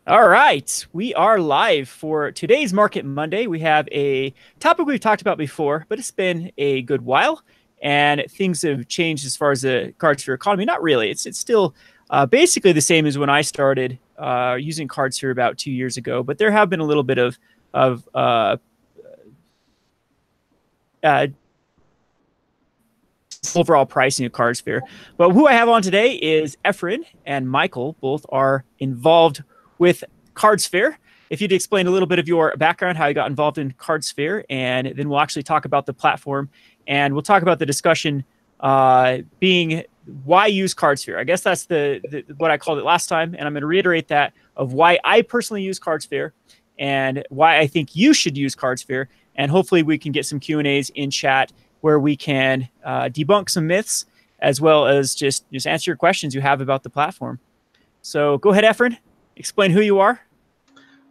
All right, we are live for today's Market Monday. We have a topic we've talked about before, but it's been a good while, and things have changed as far as the Cardsphere economy. Not really. It's still basically the same as when I started using Cardsphere about 2 years ago, but there have been a little bit of uh, overall pricing of Cardsphere. But who I have on today is Efren and Michael. Both are involved with Cardsphere. If you'd explain a little bit of your background, how you got involved in Cardsphere, and then we'll actually talk about the platform, and we'll talk about the discussion being why use Cardsphere. I guess that's the what I called it last time, and I'm going to reiterate that of why I personally use Cardsphere and why I think you should use Cardsphere, and hopefully we can get some Q&As in chat where we can debunk some myths as well as just answer your questions you have about the platform. So go ahead, Efren. Explain who you are.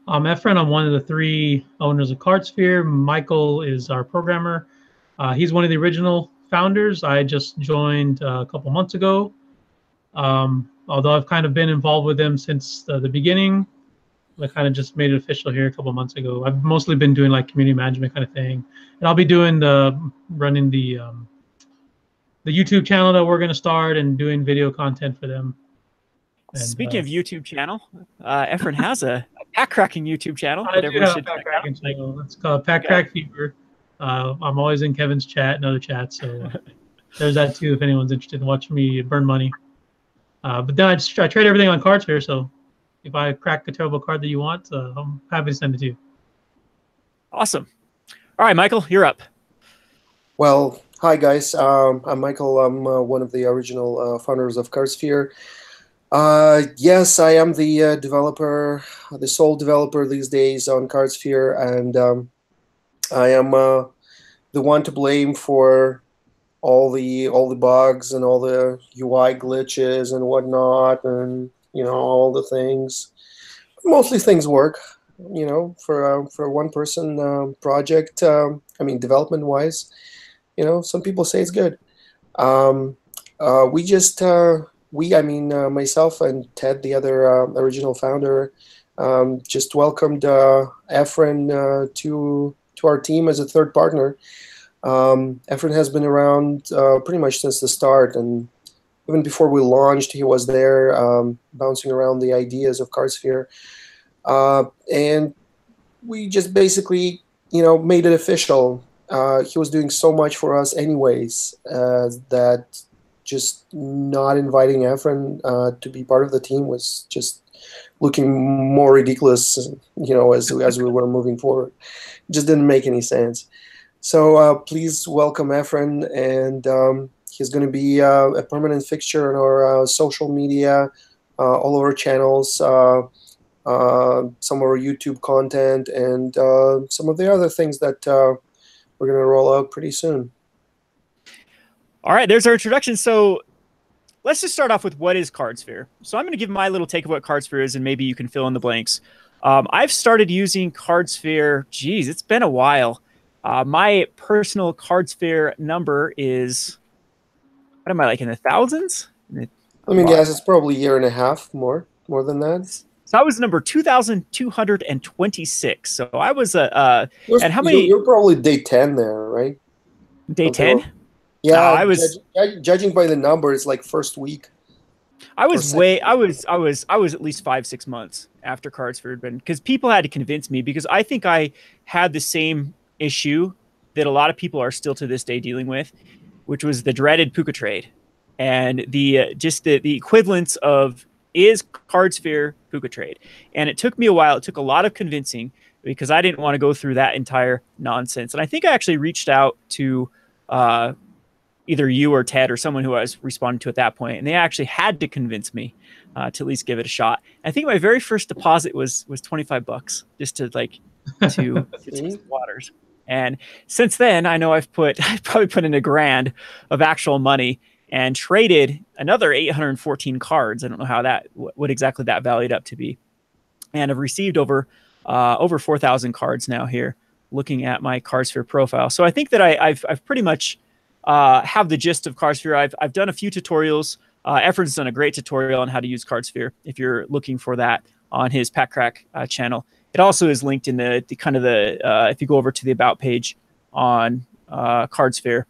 I'm Efren. I'm one of the three owners of Cardsphere. Michael is our programmer. He's one of the original founders. I just joined a couple months ago. Although I've kind of been involved with them since the beginning. I kind of just made it official here a couple months ago. I've mostly been doing like community management kind of thing, and I'll be doing running the YouTube channel that we're going to start and doing video content for them. And, speaking of YouTube channel, Efren has a pack cracking YouTube channel. I do have a pack cracking channel. It's called Pack Crack Fever. I'm always in Kevin's chat and other chats, so there's that too if anyone's interested in watching me burn money. But then I trade everything on Cardsphere, so if I crack a terrible card that you want, I'm happy to send it to you. Awesome. All right, Michael, you're up. Well, hi guys. I'm Michael. I'm one of the original founders of Cardsphere. Yes, I am the developer, the sole developer these days on Cardsphere, and I am the one to blame for all the bugs and all the UI glitches and whatnot, and all the things. Mostly things work, for a one-person project. I mean, development-wise, some people say it's good. I mean, myself and Ted, the other original founder, just welcomed Efren to our team as a third partner. Efren has been around pretty much since the start, and even before we launched, he was there bouncing around the ideas of Cardsphere. And we just basically, made it official. He was doing so much for us anyways that just not inviting Efren to be part of the team was just looking more ridiculous, as we were moving forward. It just didn't make any sense. So please welcome Efren, and he's going to be a permanent fixture in our social media, all of our channels, some of our YouTube content, and some of the other things that we're going to roll out pretty soon. All right, there's our introduction. So let's just start off with what is Cardsphere. So I'm going to give my little take of what Cardsphere is, and maybe you can fill in the blanks. I've started using Cardsphere. Geez, it's been a while. My personal Cardsphere number is, what am I, like in the thousands? I mean, yes, it's probably a year and a half, more than that. So I was number 2,226. So I was and how many? You're probably day 10 there, right? Day 10? Yeah, I was judging by the number. It's like first week. I was at least 5-6 months after Cardsphere had been, because people had to convince me, because I think I had the same issue that a lot of people are still to this day dealing with, which was the dreaded puka trade, and the equivalence of, is Cardsphere puka trade. And it took me a while. It took a lot of convincing, because I didn't want to go through that entire nonsense. And I think I actually reached out to either you or Ted or someone who I was responding to at that point, and they actually had to convince me to at least give it a shot. I think my very first deposit was $25, just to test the waters. And since then, I know I've probably put in $1,000 of actual money and traded another 814 cards. I don't know what exactly that valued up to be, and I've received over 4,000 cards now here, looking at my Cardsphere profile. So I think that I've pretty much have the gist of Cardsphere. I've done a few tutorials. Efren's done a great tutorial on how to use Cardsphere if you're looking for that on his Pack Crack channel. It also is linked in the kind of the if you go over to the About page on Cardsphere,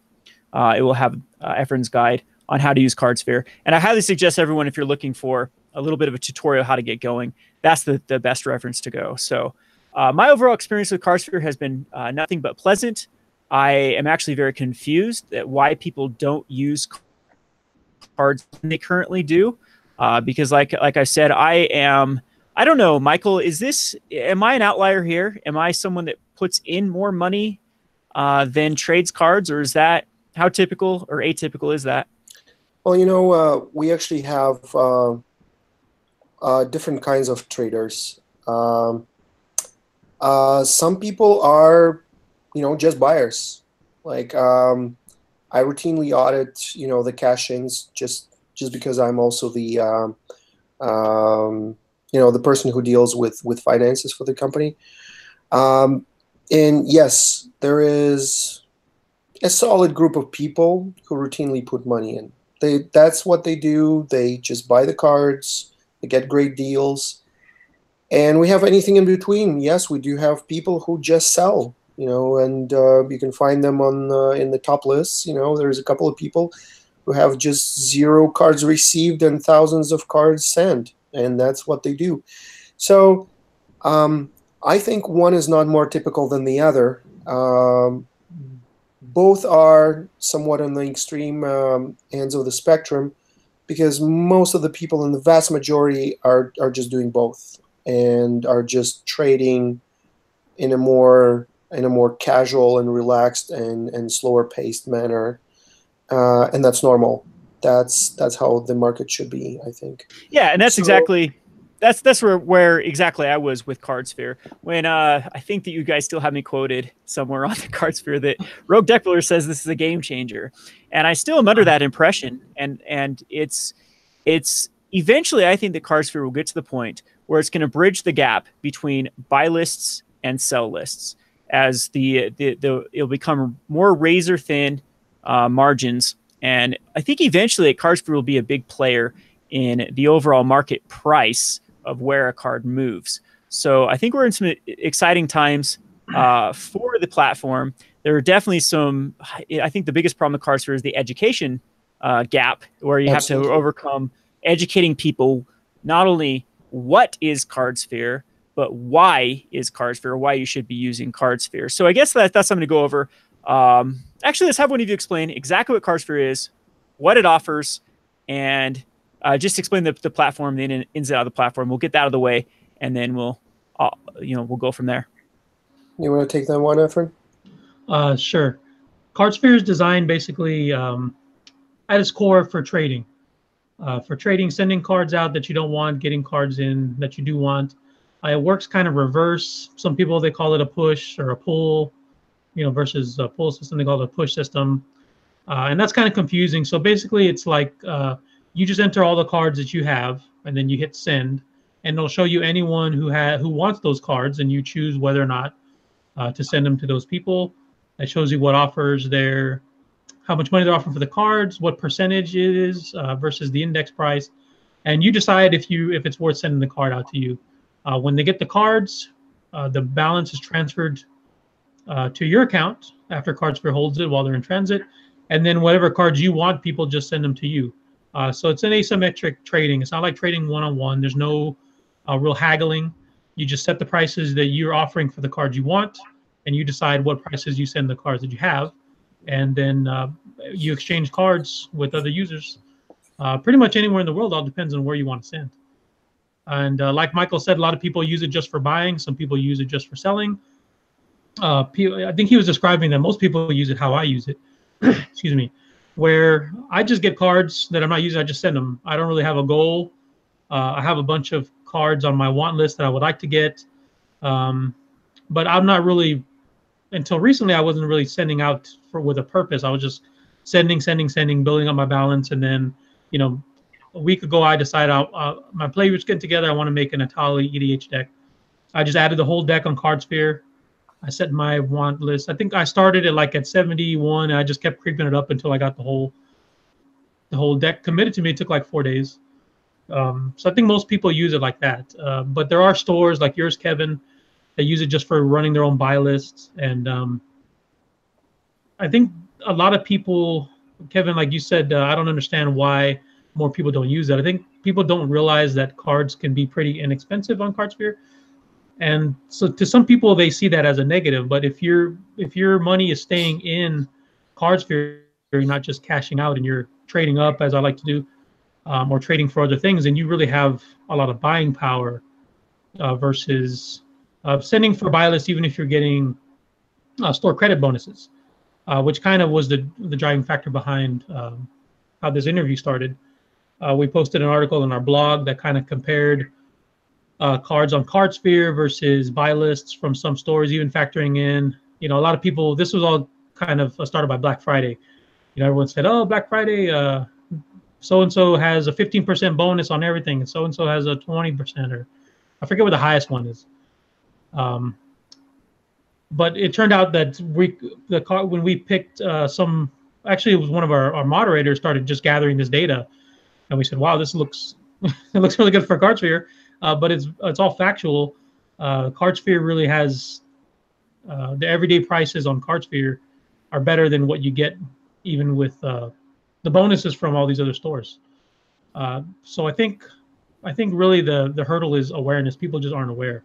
it will have Efren's guide on how to use Cardsphere. And I highly suggest everyone, if you're looking for a little bit of a tutorial how to get going, that's the best reference to go. So my overall experience with Cardsphere has been nothing but pleasant. I am actually very confused at why people don't use cards when they currently do, because like I said, I don't know, Michael, am I an outlier here? Am I someone that puts in more money than trades cards, or is that, how typical or atypical is that? Well, you know, we actually have different kinds of traders. Some people are, you know, just buyers. Like I routinely audit, you know, the cachings just because I'm also the you know, the person who deals with finances for the company. And yes, there is a solid group of people who routinely put money in. That's what they do. They just buy the cards. They get great deals. And we have anything in between. Yes, we do have people who just sell, you know, and you can find them on in the top lists. You know, there's a couple of people who have just 0 cards received and thousands of cards sent, and that's what they do. So I think one is not more typical than the other. Both are somewhat on the extreme ends of the spectrum, because most of the people in the vast majority are just doing both and are just trading in a more casual and relaxed and slower paced manner, and that's normal. That's how the market should be, I think. Yeah, and that's exactly where exactly I was with Cardsphere. When I think that you guys still have me quoted somewhere on the Cardsphere that Rogue Deck Builder says this is a game changer, and I still am under that impression. And it's eventually, I think that Cardsphere will get to the point where it's going to bridge the gap between buy lists and sell lists, as it'll become more razor thin margins. And I think eventually Cardsphere will be a big player in the overall market price of where a card moves. So I think we're in some exciting times for the platform. There are definitely some, I think the biggest problem with Cardsphere is the education gap, where you Absolutely. have to overcome educating people not only what is Cardsphere, but why is Cardsphere, or why you should be using Cardsphere. So I guess that's something to go over. Actually, let's have one of you explain exactly what Cardsphere is, what it offers, and just explain the platform, the ins and outs of the platform. We'll get that out of the way, and then we'll go from there. You want to take that one, Efren? Sure. Cardsphere is designed basically at its core for trading. Sending cards out that you don't want, getting cards in that you do want. It works kind of reverse. Some people, they call it a push or a pull, you know, versus a pull system. They call it a push system. And that's kind of confusing. So basically, it's like you just enter all the cards that you have, and then you hit send, and it'll show you anyone who wants those cards, and you choose whether or not to send them to those people. It shows you what offers they're, how much money they're offering for the cards, what percentage it is versus the index price, and you decide if it's worth sending the card out to you. When they get the cards, the balance is transferred to your account after Cardsphere holds it while they're in transit, and then whatever cards you want, people just send them to you. So it's an asymmetric trading. It's not like trading one-on-one. There's no real haggling. You just set the prices that you're offering for the cards you want, and you decide what prices you send the cards that you have, and then you exchange cards with other users pretty much anywhere in the world. All depends on where you want to send. And like Michael said, a lot of people use it just for buying. Some people use it just for selling. I think he was describing that most people use it how I use it. Excuse me. Where I just get cards that I'm not using, I just send them. I don't really have a goal. I have a bunch of cards on my want list that I would like to get. But I'm not really, until recently, I wasn't really sending out with a purpose. I was just sending, building up my balance. And then, you know, a week ago, I decided my play was getting together. I want to make an Atali EDH deck. I just added the whole deck on Cardsphere. I set my want list. I think I started it like at 71, and I just kept creeping it up until I got the whole deck committed to me. It took like 4 days. So I think most people use it like that. But there are stores like yours, Kevin, that use it just for running their own buy lists. And I think a lot of people, Kevin, like you said, I don't understand why more people don't use that. I think people don't realize that cards can be pretty inexpensive on Cardsphere. And so to some people, they see that as a negative. But if your money is staying in Cardsphere, you're not just cashing out and you're trading up, as I like to do, or trading for other things, and you really have a lot of buying power versus sending for buy list, even if you're getting store credit bonuses, which kind of was the driving factor behind how this interview started. We posted an article in our blog that kind of compared cards on Cardsphere versus buy lists from some stores, even factoring in, a lot of people, this was all kind of started by Black Friday. Everyone said, oh, Black Friday, so-and-so has a 15% bonus on everything, and so-and-so has a 20%, or I forget what the highest one is. But it turned out that when we picked actually it was one of our moderators started just gathering this data, and we said, wow, this looks it looks really good for Cardsphere, but it's all factual. Cardsphere really has the everyday prices on Cardsphere are better than what you get even with the bonuses from all these other stores. So I think really the hurdle is awareness. People just aren't aware.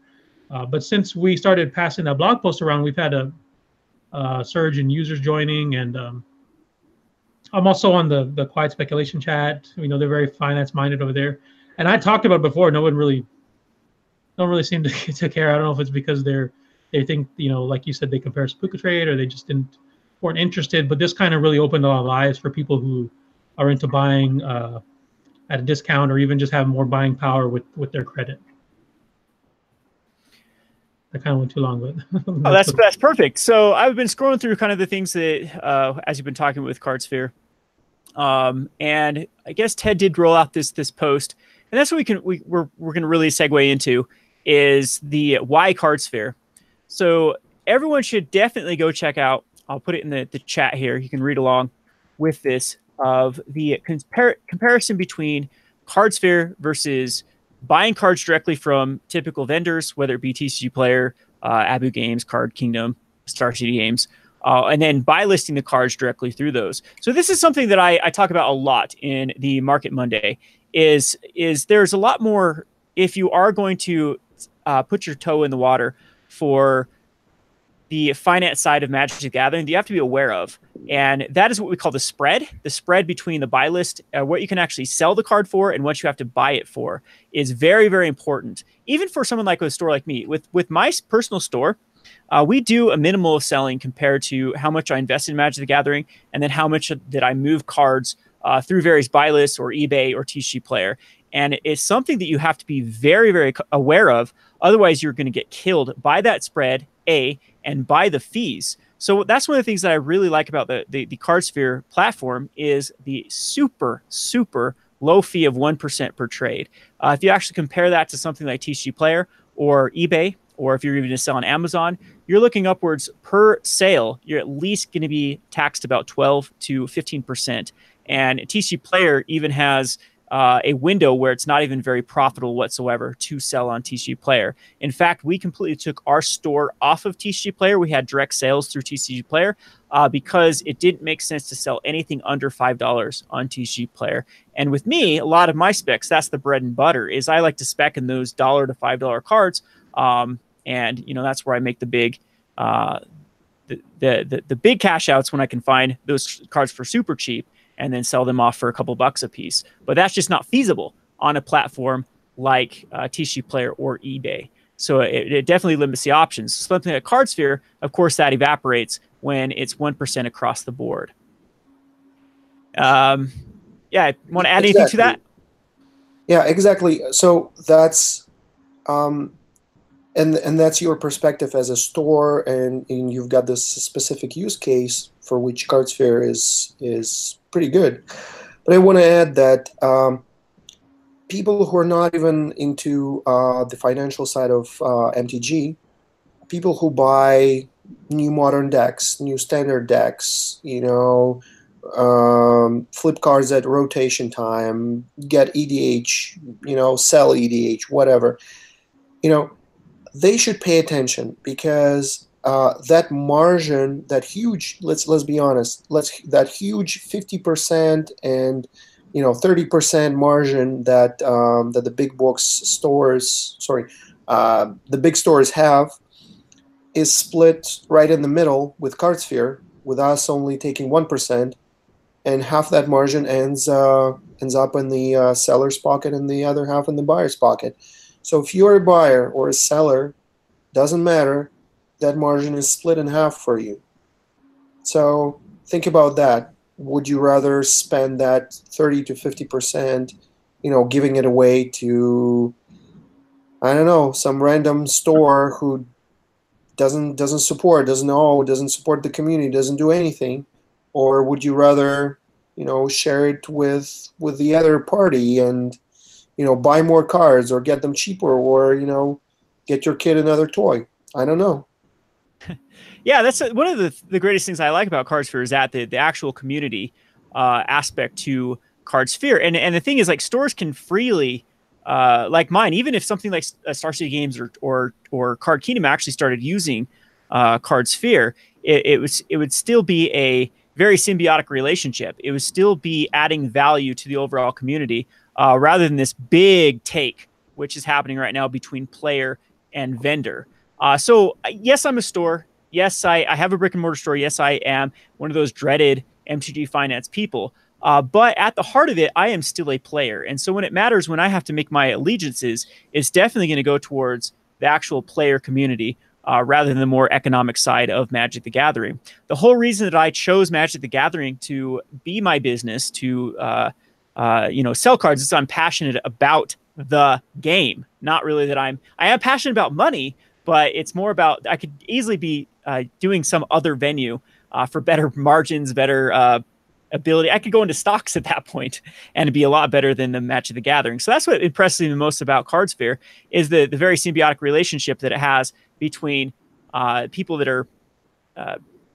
But since we started passing that blog post around, we've had a surge in users joining, and I'm also on the quiet speculation chat. They're very finance minded over there, and I talked about it before. No one really seem to care. I don't know if it's because they think, like you said, they compare Spooka Trade, or they just weren't interested. But this kind of really opened a lot of eyes for people who are into buying at a discount, or even just have more buying power with their credit. I kind of went too long, but oh, that's perfect. So I've been scrolling through kind of the things that as you've been talking with Cardsphere, and I guess Ted did roll out this post, and that's what we're going to really segue into is the why Cardsphere. So everyone should definitely go check out. I'll put it in the chat here. You can read along with this of the comparison between Cardsphere versus buying cards directly from typical vendors, whether it be TCG Player, Abu Games, Card Kingdom, Star City Games, and then buy listing the cards directly through those. So this is something that I talk about a lot in the Market Monday. Is there's a lot more if you are going to put your toe in the water for the finance side of Magic the Gathering that you have to be aware of. And that is what we call the spread between the buy list, what you can actually sell the card for and what you have to buy it for is very, very important. Even for someone like a store like me, with my personal store, we do a minimal of selling compared to how much I invest in Magic the Gathering, and then how much that I move cards through various buy lists or eBay or TCG Player. And it's something that you have to be very, very aware of. Otherwise, you're going to get killed by that spread, and by the fees. So that's one of the things that I really like about the Cardsphere platform is the super, super low fee of 1% per trade. If you actually compare that to something like TCG Player or eBay, or if you're even to sell on Amazon, you're looking upwards per sale. You're at least going to be taxed about 12 to 15%. And TCG Player even has a window where it's not even very profitable whatsoever to sell on TCG Player. In fact, we completely took our store off of TCG Player. We had direct sales through TCG Player because it didn't make sense to sell anything under $5 on TCG Player. And with me, a lot of my specs, that's the bread and butter, is I like to spec in those $1 to $5 cards. And that's where I make the big the big cash outs when I can find those cards for super cheap, and then sell them off for a couple bucks a piece. But that's just not feasible on a platform like TCG Player or eBay. So it definitely limits the options. Something like Cardsphere, of course, that evaporates when it's 1% across the board. Yeah, want to add anything to that? Yeah, exactly. So that's and that's your perspective as a store, and you've got this specific use case for which Cardsphere is pretty good. But I want to add that people who are not even into the financial side of MTG, people who buy new modern decks, new standard decks, flip cards at rotation time, get EDH, sell EDH, whatever. They should pay attention, because that margin, that huge, let's be honest, that huge 50% and 30% margin that that the big box stores, the big stores have, is split right in the middle with Cardsphere, with us only taking 1%, and half that margin ends up in the seller's pocket and the other half in the buyer's pocket. So if you're a buyer or a seller, doesn't matter, that margin is split in half for you. So think about that. Would you rather spend that 30 to 50%, giving it away to, I don't know, some random store who doesn't support the community, doesn't do anything? Or would you rather, share it with the other party and, buy more cards, or get them cheaper, or, get your kid another toy? I don't know. Yeah, that's one of the greatest things I like about Cardsphere, is that the actual community aspect to Cardsphere. And the thing is, like, stores can freely, like mine, even if something like Star City Games or Card Kingdom actually started using Cardsphere, it would still be a very symbiotic relationship. It would still be adding value to the overall community, rather than this big take, which is happening right now between player and vendor. So yes, I'm a store. Yes, I have a brick and mortar store. Yes, I am one of those dreaded MTG finance people. But at the heart of it, I am still a player. And so when it matters, when I have to make my allegiances, it's definitely going to go towards the actual player community, rather than the more economic side of Magic the Gathering. The whole reason that I chose Magic the Gathering to be my business, to sell cards, is I'm passionate about the game. Not really that I am passionate about money, but it's more about, I could easily be doing some other venue for better margins, better ability. I could go into stocks at that point and be a lot better than the Magic the Gathering. So that's what impresses me the most about Cardsphere, is the very symbiotic relationship that it has between people that are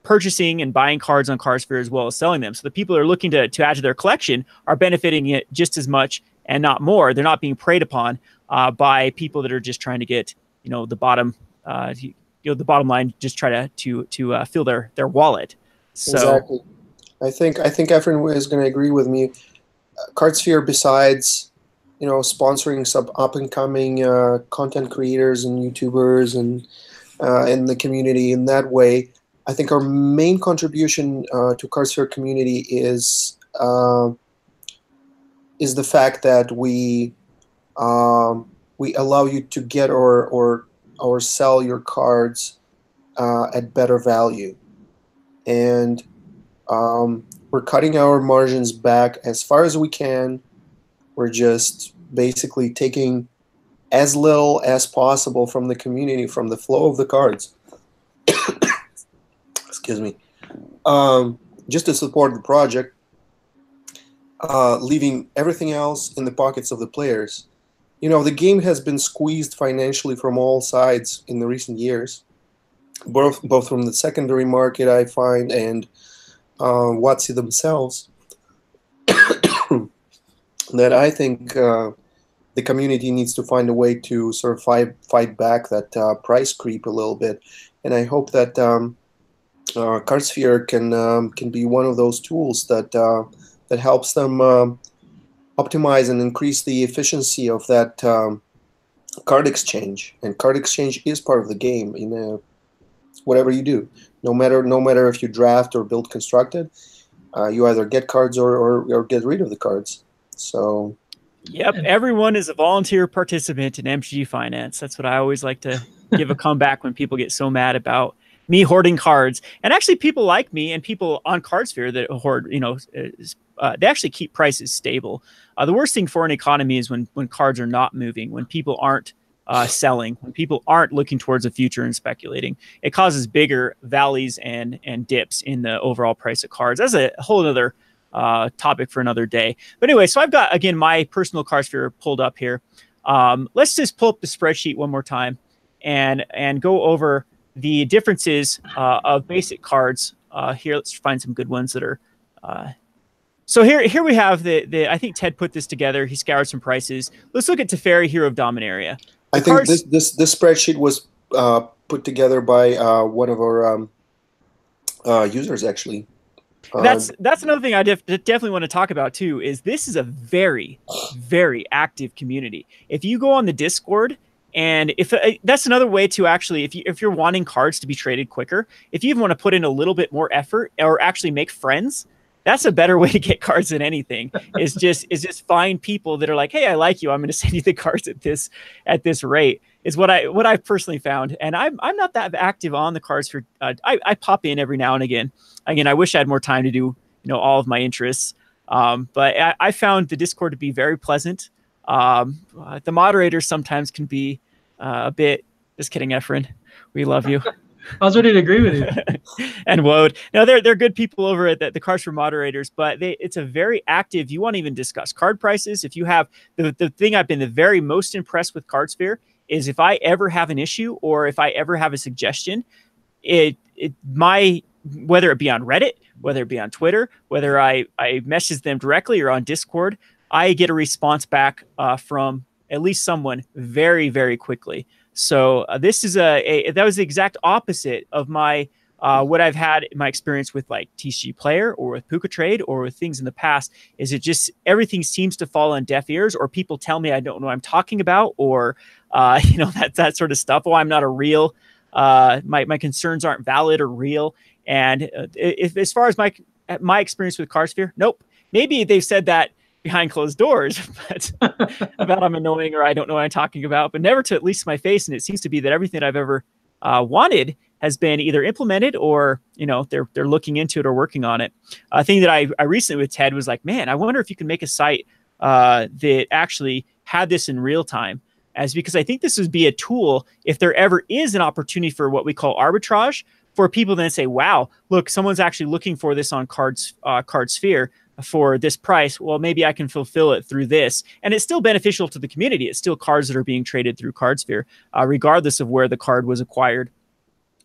purchasing and buying cards on Cardsphere, as well as selling them. So the people that are looking to add to their collection are benefiting it just as much and not more. They're not being preyed upon by people that are just trying to get the bottom the bottom line, just try to fill their wallet. So exactly. I think everyone is going to agree with me. Cardsphere, besides sponsoring some up and coming content creators and YouTubers and in the community in that way, I think our main contribution to Cardsphere community is the fact that we allow you to get or sell your cards at better value, and we're cutting our margins back as far as we can. We're just basically taking as little as possible from the community, from the flow of the cards. Excuse me. Just to support the project, leaving everything else in the pockets of the players. The game has been squeezed financially from all sides in the recent years, both from the secondary market, I find, and WotC themselves. That I think the community needs to find a way to sort of fight back that price creep a little bit, and I hope that Cardsphere can be one of those tools that helps them optimize and increase the efficiency of that card exchange. And card exchange is part of the game in whatever you do. No matter if you draft or build constructed, you either get cards or get rid of the cards. So, yep, everyone is a volunteer participant in MTG Finance. That's what I always like to give a comeback when people get so mad about me hoarding cards. And actually, people like me and people on Cardsphere that hoard, they actually keep prices stable. The worst thing for an economy is when cards are not moving, when people aren't selling, when people aren't looking towards the future and speculating. It causes bigger valleys and dips in the overall price of cards. That's a whole other topic for another day. But anyway, so I've got, again, my personal Cardsphere pulled up here. Let's just pull up the spreadsheet one more time and go over the differences of basic cards. Here, let's find some good ones that are So here we have I think Ted put this together. He scoured some prices. Let's look at Teferi, Hero of Dominaria. I think this spreadsheet was put together by one of our users, actually. That's another thing I definitely want to talk about too. Is this is a very, very active community. If you go on the Discord, and if that's another way to actually, if you're wanting cards to be traded quicker, if you even want to put in a little bit more effort or actually make friends, that's a better way to get cards than anything. Is just find people that are like, hey, I like you. I'm going to send you the cards at this rate. Is what I personally found. And I'm not that active on the Cardsphere. I pop in every now and again. Again, I wish I had more time to do all of my interests. But I found the Discord to be very pleasant. The moderators sometimes can be a bit. Just kidding, Efren. We love you. I was ready to agree with you. And Woad. No, they're good people over at the Cardsphere moderators, but it's a very active. You want to even discuss card prices. If you have the thing I've been the very most impressed with Cardsphere is if I ever have an issue or if I ever have a suggestion, whether it be on Reddit, whether it be on Twitter, whether I message them directly or on Discord, I get a response back from at least someone very, very quickly. So this is that was the exact opposite of my what I've had in my experience with like TCG Player or with Puka Trade or with things in the past. Is it just everything seems to fall on deaf ears, or people tell me I don't know what I'm talking about, or that sort of stuff. Oh, I'm not a real. My concerns aren't valid or real. And if as far as my experience with Cardsphere, nope. Maybe they've said that behind closed doors, but about I'm annoying or I don't know what I'm talking about, but never to at least my face. And it seems to be that everything I've ever wanted has been either implemented or, they're looking into it or working on it. A thing that I recently with Ted was like, man, I wonder if you can make a site that actually had this in real time, because I think this would be a tool if there ever is an opportunity for what we call arbitrage, for people then say, wow, look, someone's actually looking for this on Cardsphere for this price. Well, maybe I can fulfill it through this. And it's still beneficial to the community. It's still cards that are being traded through Cardsphere, regardless of where the card was acquired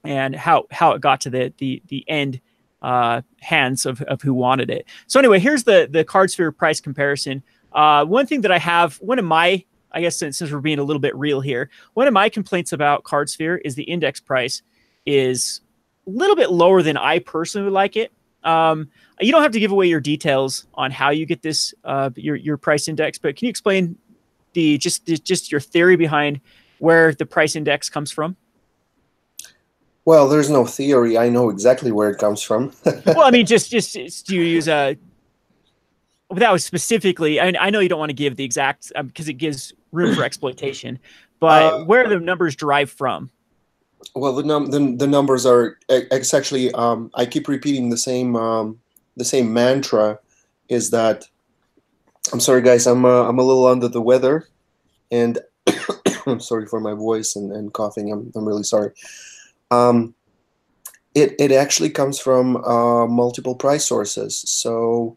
and how it got to the end hands of who wanted it. So anyway, here's the Cardsphere price comparison. One thing that I have, one of my, I guess since we're being a little bit real here, one of my complaints about Cardsphere is the index price is a little bit lower than I personally would like it. You don't have to give away your details on how you get this your price index, but can you explain just your theory behind where the price index comes from? Well, there's no theory. I know exactly where it comes from. Well, I mean, just do you use without specifically? I know you don't want to give the exact because it gives room for exploitation, but where are the numbers derived from? Well, the numbers are it's actually I keep repeating the same mantra, is that I'm sorry guys, I'm a little under the weather, and I'm sorry for my voice and coughing. I'm really sorry. It actually comes from multiple price sources. So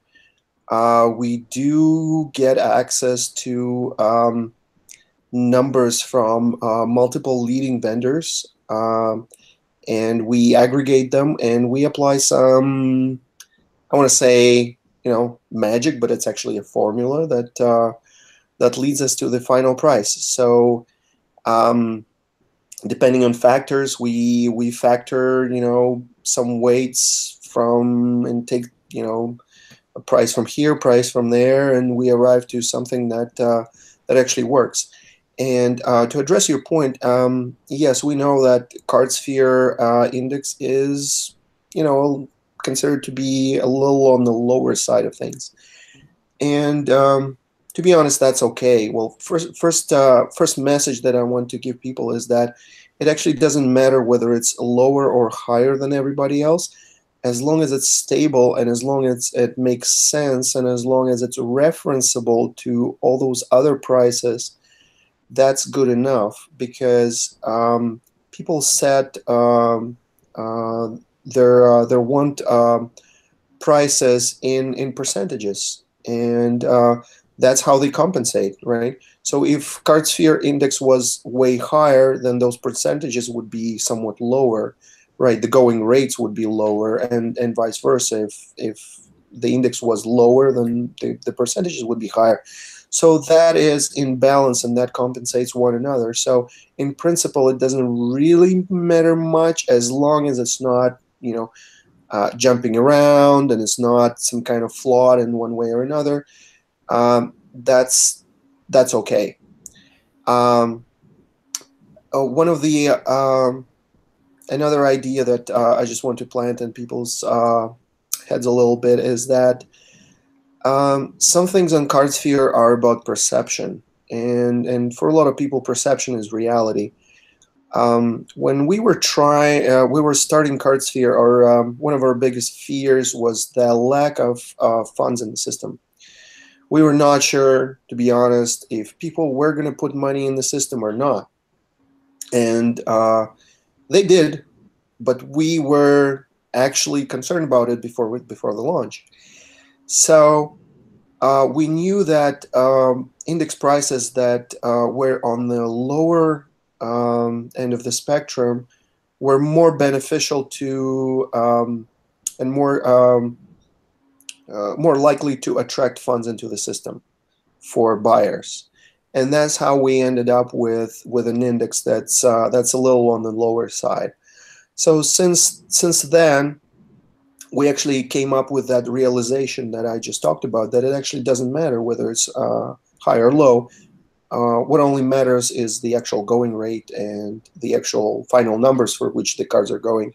we do get access to numbers from multiple leading vendors. And we aggregate them and we apply some, I want to say, magic, but it's actually a formula that leads us to the final price. So depending on factors, we factor, some weights from and take, a price from here, price from there, and we arrive to something that actually works. And to address your point, yes, we know that Cardsphere index is, considered to be a little on the lower side of things. And to be honest, that's okay. Well, first message that I want to give people is that it actually doesn't matter whether it's lower or higher than everybody else, as long as it's stable and as long as it makes sense and as long as it's referenceable to all those other prices. That's good enough, because people set their want prices in percentages, and that's how they compensate, right? So if Cardsphere index was way higher, then those percentages would be somewhat lower, right? The going rates would be lower, and vice versa. If the index was lower, then the percentages would be higher. So that is in balance, and that compensates one another. So in principle, it doesn't really matter much as long as it's not, you know, jumping around and it's not some kind of flawed in one way or another. That's okay. One of the another idea that I just want to plant in people's heads a little bit is that some things on Cardsphere are about perception, and for a lot of people, perception is reality. When we were starting Cardsphere, one of our biggest fears was the lack of funds in the system. We were not sure, to be honest, if people were going to put money in the system or not, and they did, but we were actually concerned about it before the launch. So we knew that index prices that were on the lower end of the spectrum were more beneficial to and more likely to attract funds into the system for buyers, and that's how we ended up with an index that's a little on the lower side. So since then, we actually came up with that realization that I just talked about, that it actually doesn't matter whether it's high or low. What only matters is the actual going rate and the actual final numbers for which the cards are going.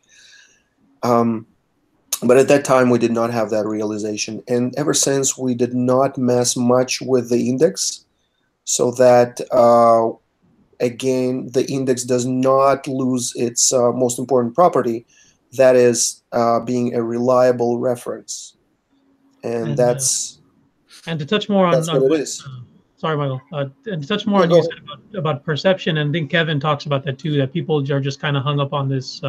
But at that time, we did not have that realization. And ever since, we did not mess much with the index, so that, again, the index does not lose its most important property, that is being a reliable reference. And that's... and to touch more on what it is. Sorry, Michael. And to touch more on what you said about perception, and I think Kevin talks about that too, that people are just kind of hung up on this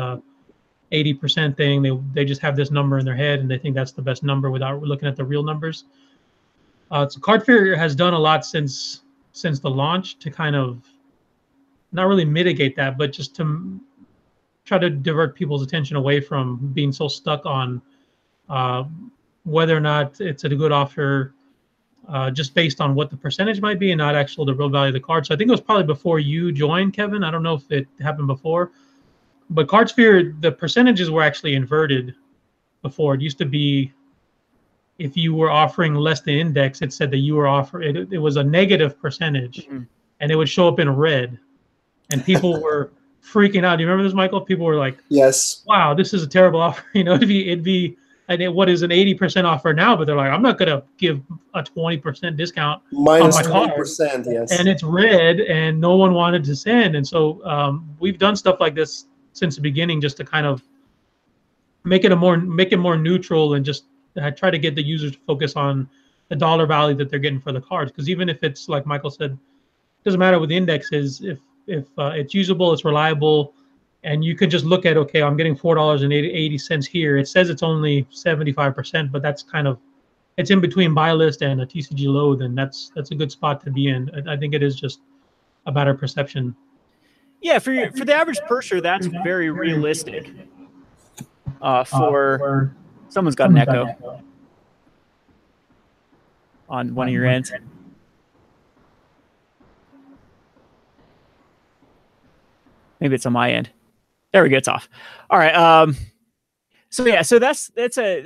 80% thing. They just have this number in their head, and they think that's the best number without looking at the real numbers. So Cardsphere has done a lot since the launch to kind of not really mitigate that, but just to try to divert people's attention away from being so stuck on whether or not it's a good offer, just based on what the percentage might be and not actually the real value of the card. So I think it was probably before you joined, Kevin. I don't know if it happened before, but Cardsphere, the percentages were actually inverted before. It used to be, if you were offering less than index, it said that you were offering, it was a negative percentage, and it would show up in red, and people were freaking out. Do you remember this, Michael? People were like, "Yes, wow, this is a terrible offer." You know, it'd be what is an 80% offer now, but they're like, I'm not going to give a 20% discount minus on my 20%, card. yes. And it's red, and no one wanted to send. And so we've done stuff like this since the beginning, just to kind of make it more neutral, and just try to get the users to focus on the dollar value that they're getting for the cards. Because even if it's, like Michael said, it doesn't matter what the index is. If it's usable, it's reliable, and you could just look at, okay, I'm getting $4.80 here. It says it's only 75%, but that's kind of, it's in between buy list and a TCG low. Then that's a good spot to be in. I think it is just a matter of perception. Yeah, for the average purchaser, that's very realistic. For someone's got an echo on one of your ends. Maybe it's on my end. There we go. It's off. All right. So yeah. So that's all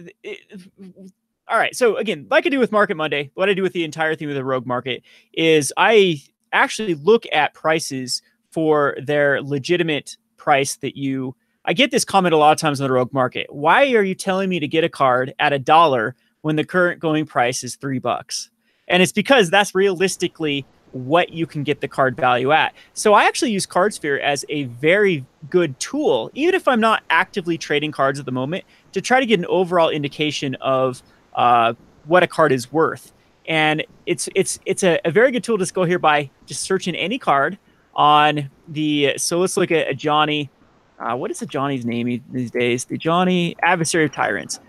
right. So again, like I do with Market Monday, what I do with the entire thing with the Rogue Market is I actually look at prices for their legitimate price that you. I get this comment a lot of times on the Rogue Market. Why are you telling me to get a card at $1 when the current going price is $3? And it's because that's realistically what you can get the card value at. So I actually use Cardsphere as a very good tool, even if I'm not actively trading cards at the moment, to try to get an overall indication of what a card is worth. And it's a very good tool to just go here by just searching any card on the, so let's look at a Johnny. What is a Johnny's name these days? The Johnny Adversary of Tyrants.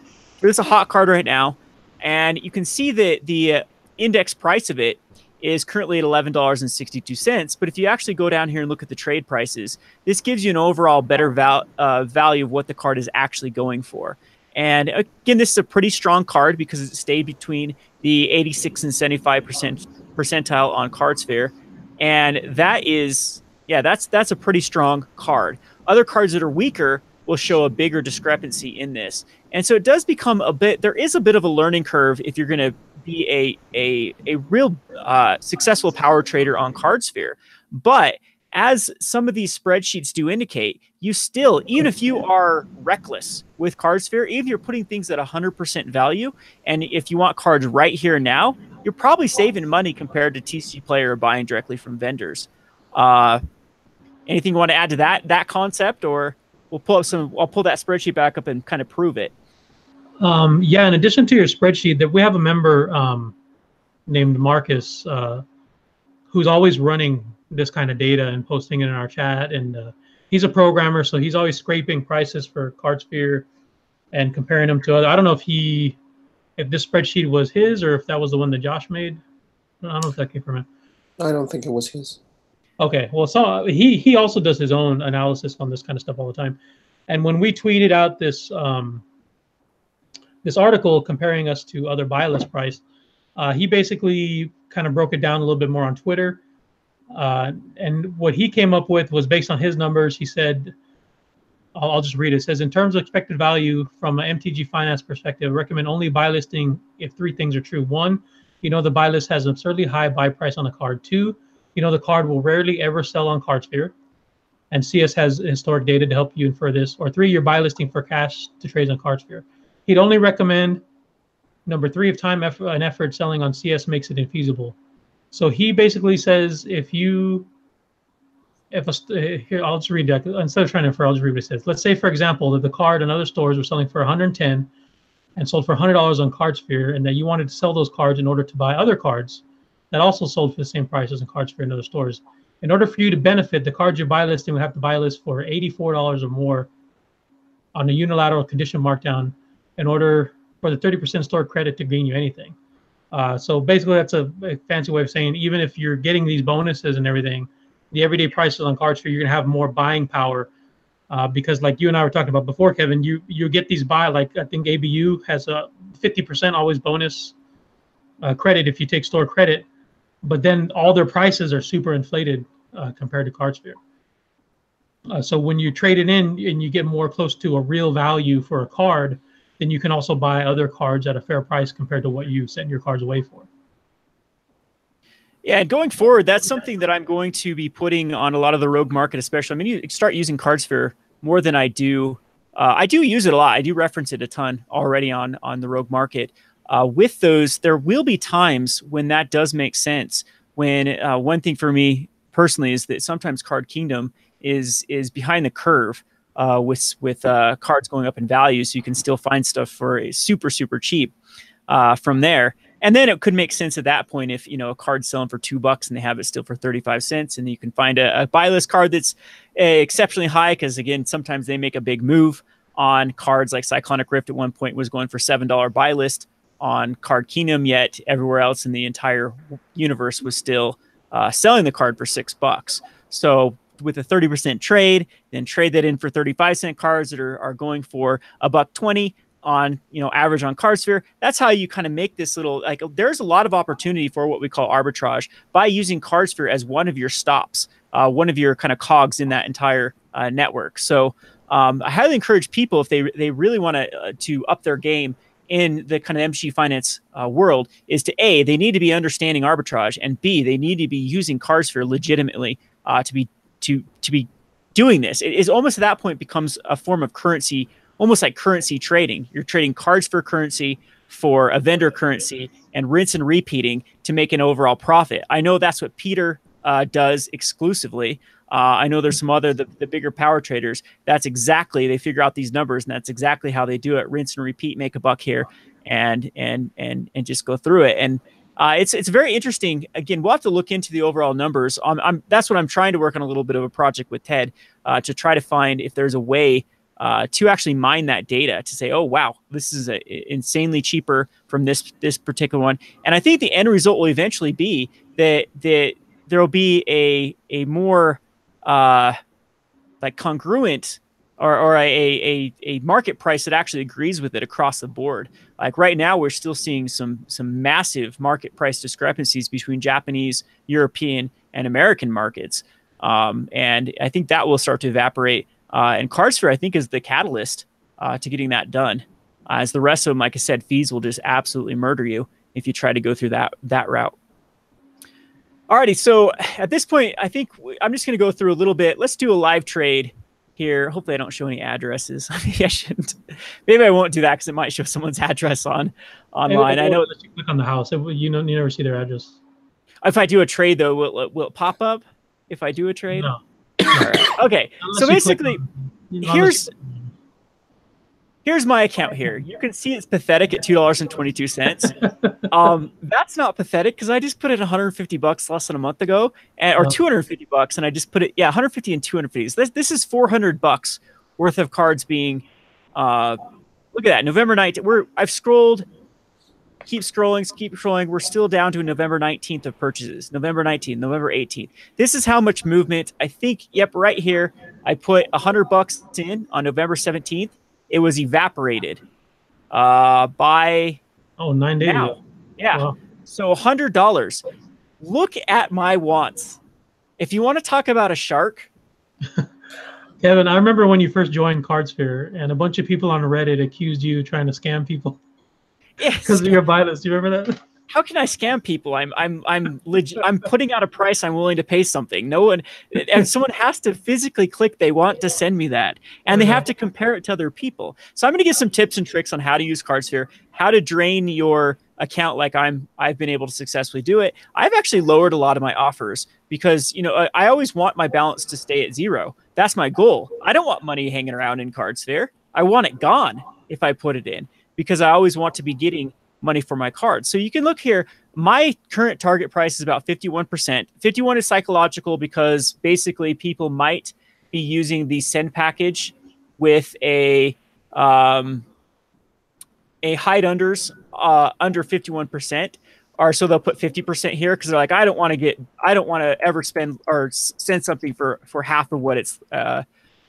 There's a hot card right now, and you can see that the index price of it is currently at $11.62. But if you actually go down here and look at the trade prices, this gives you an overall better value of what the card is actually going for. And again, this is a pretty strong card because it stayed between the 86 and 75% percentile on Cardsphere. And that is, yeah, that's a pretty strong card. Other cards that are weaker will show a bigger discrepancy in this. And so it does become a bit, there is a bit of a learning curve if you're going to be a real successful power trader on Cardsphere. But as some of these spreadsheets do indicate, you still, even if you are reckless with Cardsphere, even if you're putting things at 100% value, and if you want cards right here and now, you're probably saving money compared to TCG Player or buying directly from vendors. Anything you want to add to that concept, or we'll pull up some? I'll pull that spreadsheet back up and kind of prove it. Yeah. In addition to your spreadsheet, that we have a member named Marcus who's always running this kind of data and posting it in our chat. And he's a programmer, so he's always scraping prices for Cardsphere and comparing them to other. I don't know if this spreadsheet was his or if that was the one that Josh made. I don't know if that came from him. I don't think it was his. Okay, well, so he also does his own analysis on this kind of stuff all the time. And when we tweeted out this this article comparing us to other buy list price, he basically kind of broke it down a little bit more on Twitter. And what he came up with was based on his numbers. He said, I'll just read it. It says, in terms of expected value from an MTG finance perspective, recommend only buy listing if three things are true. One, you know the buy list has an absurdly high buy price on the card. Two, you know the card will rarely ever sell on Cardsphere, and CS has historic data to help you infer this. Or three, you're buy listing for cash to trade on Cardsphere. He'd only recommend number three, if time and effort selling on CS makes it infeasible. So he basically says here, I'll just read that. Instead of trying to infer, I'll just read what it says. Let's say, for example, that the card and other stores were selling for 110 and sold for $100 on Cardsphere, and that you wanted to sell those cards in order to buy other cards that also sold for the same prices in Cardsphere and other stores. In order for you to benefit, the cards you're buy listing would have to buy list for $84 or more on a unilateral condition markdown in order for the 30% store credit to gain you anything. So basically, that's a fancy way of saying even if you're getting these bonuses and everything, the everyday prices on Cardsphere, you're gonna have more buying power because, like you and I were talking about before, Kevin, you get these like I think ABU has a 50% always bonus credit if you take store credit, but then all their prices are super inflated compared to Cardsphere. So when you trade it in and you get more close to a real value for a card, then you can also buy other cards at a fair price compared to what you sent your cards away for. Yeah, and going forward, that's something that I'm going to be putting on a lot of the rogue market, especially. I mean, you start using Cardsphere more than I do. I do use it a lot. I do reference it a ton already on the rogue market. With those, there will be times when that does make sense. When one thing for me personally is that sometimes Card Kingdom is behind the curve with cards going up in value, so you can still find stuff for a super cheap from there. And then it could make sense at that point if a card's selling for $2 and they have it still for 35 cents, and you can find a buy list card that's exceptionally high because again sometimes they make a big move on cards. Like Cyclonic Rift at one point was going for $7 buy list on Card Kingdom, yet everywhere else in the entire universe was still selling the card for $6. So with a 30% trade, then trade that in for 35-cent cards that are going for $1.20 on average on Cardsphere. That's how you kind of make this little, like, there's a lot of opportunity for what we call arbitrage by using Cardsphere as one of your stops, one of your kind of cogs in that entire network. So I highly encourage people, if they really want to up their game in the kind of MG finance world, is to A, they need to be understanding arbitrage, and B, they need to be using Cardsphere legitimately to be doing this. It is almost at that point becomes a form of currency, almost like currency trading. You're trading cards for currency, for a vendor currency, and rinse and repeating to make an overall profit. I know that's what Peter does exclusively. I know there's some other, the bigger power traders, that's exactly, they figure out these numbers and that's exactly how they do it. Rinse and repeat, make a buck here and just go through it. And it's very interesting. Again, we'll have to look into the overall numbers. That's what I'm trying to work on, a little bit of a project with Ted to try to find if there's a way to actually mine that data to say, oh, wow, this is insanely cheaper from this particular one. And I think the end result will eventually be that there will be a more like congruent or a market price that actually agrees with it across the board. Like right now, we're still seeing some massive market price discrepancies between Japanese, European, and American markets. And I think that will start to evaporate. And Cardsphere, I think, is the catalyst to getting that done. As the rest of them, like I said, fees will just absolutely murder you if you try to go through that route. Alrighty, so at this point, I think I'm just going to go through a little bit. Let's do a live trade here. Hopefully I don't show any addresses. Maybe I shouldn't. Maybe I won't do that because it might show someone's address online. I know that you click on the house, you never see their address. If I do a trade, though, will it pop up if I do a trade? No. Okay, so basically, here's my account here. You can see it's pathetic at $2.22. That's not pathetic because I just put it $150 less than a month ago, or $250, and I just put it 150 and 250. This is $400 worth of cards being. Look at that, November 19th. I've scrolled. Keep scrolling. We're still down to November 19th of purchases. November 19th, November 18th. This is how much movement. I think. Yep, right here. I put $100 in on November 17th. It was evaporated by 9 days ago. Yeah. Wow. So $100. Look at my wants. If you want to talk about a shark. Kevin, I remember when you first joined Cardsphere and a bunch of people on Reddit accused you trying to scam people. Yes. Because of your buy list. Do you remember that? How can I scam people? I'm legit. I'm putting out a price. I'm willing to pay something. No one, and someone has to physically click. They want to send me that, and they have to compare it to other people. So I'm going to give some tips and tricks on how to use Cardsphere, how to drain your account like I've been able to successfully do it. I've actually lowered a lot of my offers because I always want my balance to stay at zero. That's my goal. I don't want money hanging around in Cardsphere. I want it gone if I put it in because I always want to be getting money for my cards. So you can look here. My current target price is about 51%. 51 is psychological because basically people might be using the send package with a hide unders under 51%, or so they'll put 50% here because they're like, I don't want to ever spend or send something for half of what it's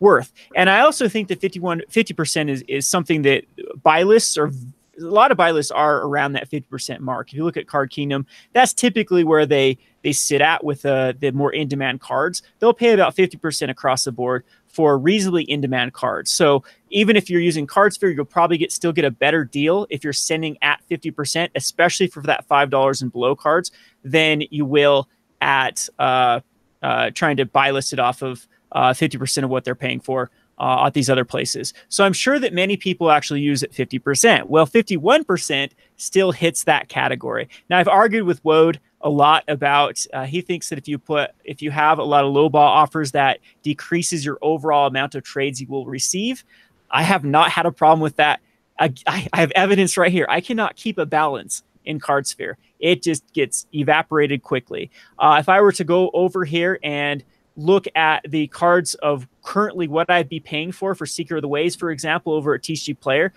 worth. And I also think that 50% is something that buy lists are. A lot of buy lists are around that 50% mark. If you look at Card Kingdom, that's typically where they sit at with the more in-demand cards. They'll pay about 50% across the board for reasonably in-demand cards. So even if you're using Cardsphere, you'll probably still get a better deal if you're sending at 50%, especially for that $5 and below cards, than you will at trying to buy list it off of 50% of what they're paying for at these other places. So I'm sure that many people actually use it 50%. Well, 51% still hits that category. Now, I've argued with Wode a lot about, he thinks that if you have a lot of low ball offers, that decreases your overall amount of trades you will receive. I have not had a problem with that. I have evidence right here. I cannot keep a balance in Cardsphere. It just gets evaporated quickly. If I were to go over here and look at the cards of currently what I'd be paying for Seeker of the Ways, for example, over at TCG Player,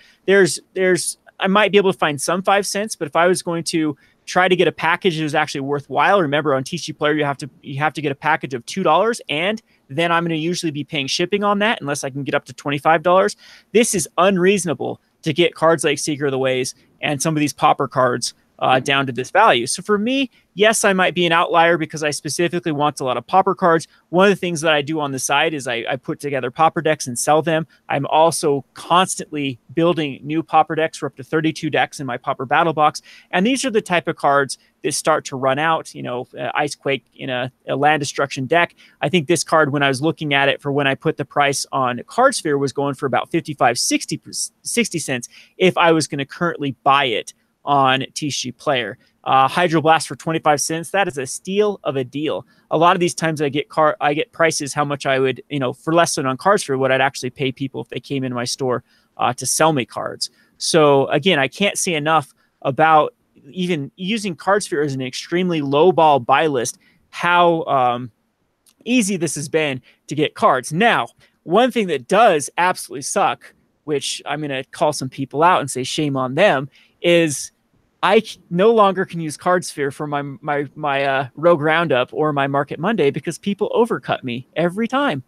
I might be able to find some 5 cents, but if I was going to try to get a package that was actually worthwhile, remember on TCG Player you have to get a package of $2, and then I'm going to usually be paying shipping on that unless I can get up to $25. This is unreasonable to get cards like Seeker of the Ways and some of these popper cards down to this value. So for me, yes, I might be an outlier because I specifically want a lot of popper cards. One of the things that I do on the side is I put together popper decks and sell them. I'm also constantly building new popper decks for up to 32 decks in my popper battle box. And these are the type of cards that start to run out, Icequake in a land destruction deck. I think this card, when I was looking at it for when I put the price on Cardsphere, was going for about 60 cents if I was going to currently buy it on TCG Player. Hydroblast for 25 cents. That is a steal of a deal. A lot of these times I get prices how much I would, for less than on Cardsphere, what I'd actually pay people if they came into my store to sell me cards. So again, I can't say enough about even using Cardsphere as an extremely low ball buy list, how easy this has been to get cards. Now, one thing that does absolutely suck, which I'm going to call some people out and say shame on them, is I no longer can use Cardsphere for my Rogue Roundup or my Market Monday because people overcut me every time.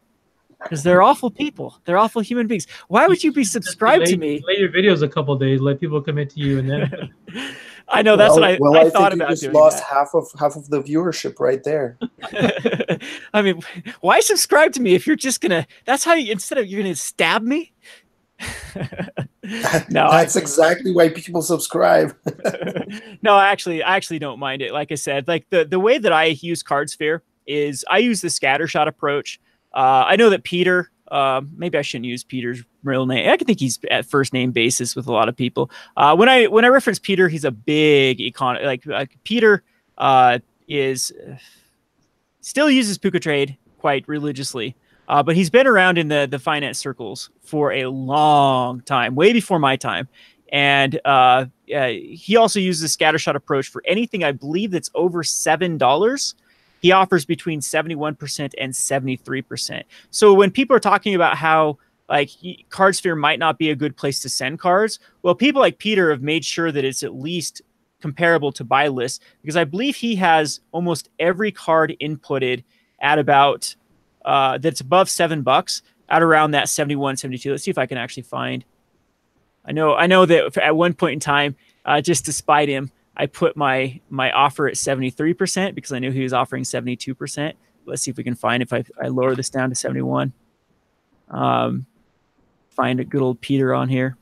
Because they're awful people. They're awful human beings. Why would you be subscribed to me? Delay your videos a couple of days, let people commit to you, and then. I know that's what I thought think about you just doing. Lost that. half of the viewership right there. I mean, why subscribe to me if you're just gonna? That's how you instead of you're gonna stab me. No, that's exactly why people subscribe. No, I actually don't mind it. Like I said, like the way that I use Cardsphere is I use the scattershot approach. I know that Peter, maybe I shouldn't use Peter's real name. I can think he's at first name basis with a lot of people. When I reference Peter, he's a big like Peter is still uses Puka Trade quite religiously. But he's been around in the finance circles for a long time, way before my time. And he also uses the scattershot approach for anything I believe that's over $7. He offers between 71% and 73%. So when people are talking about how like Cardsphere might not be a good place to send cards, well, people like Peter have made sure that it's at least comparable to buy lists, because I believe he has almost every card inputted at about that's above $7 at around that 71, 72. Let's see if I can actually find. I know that at one point in time, just to spite him, I put my offer at 73% because I knew he was offering 72%. Let's see if we can find if I lower this down to 71. Find a good old Peter on here.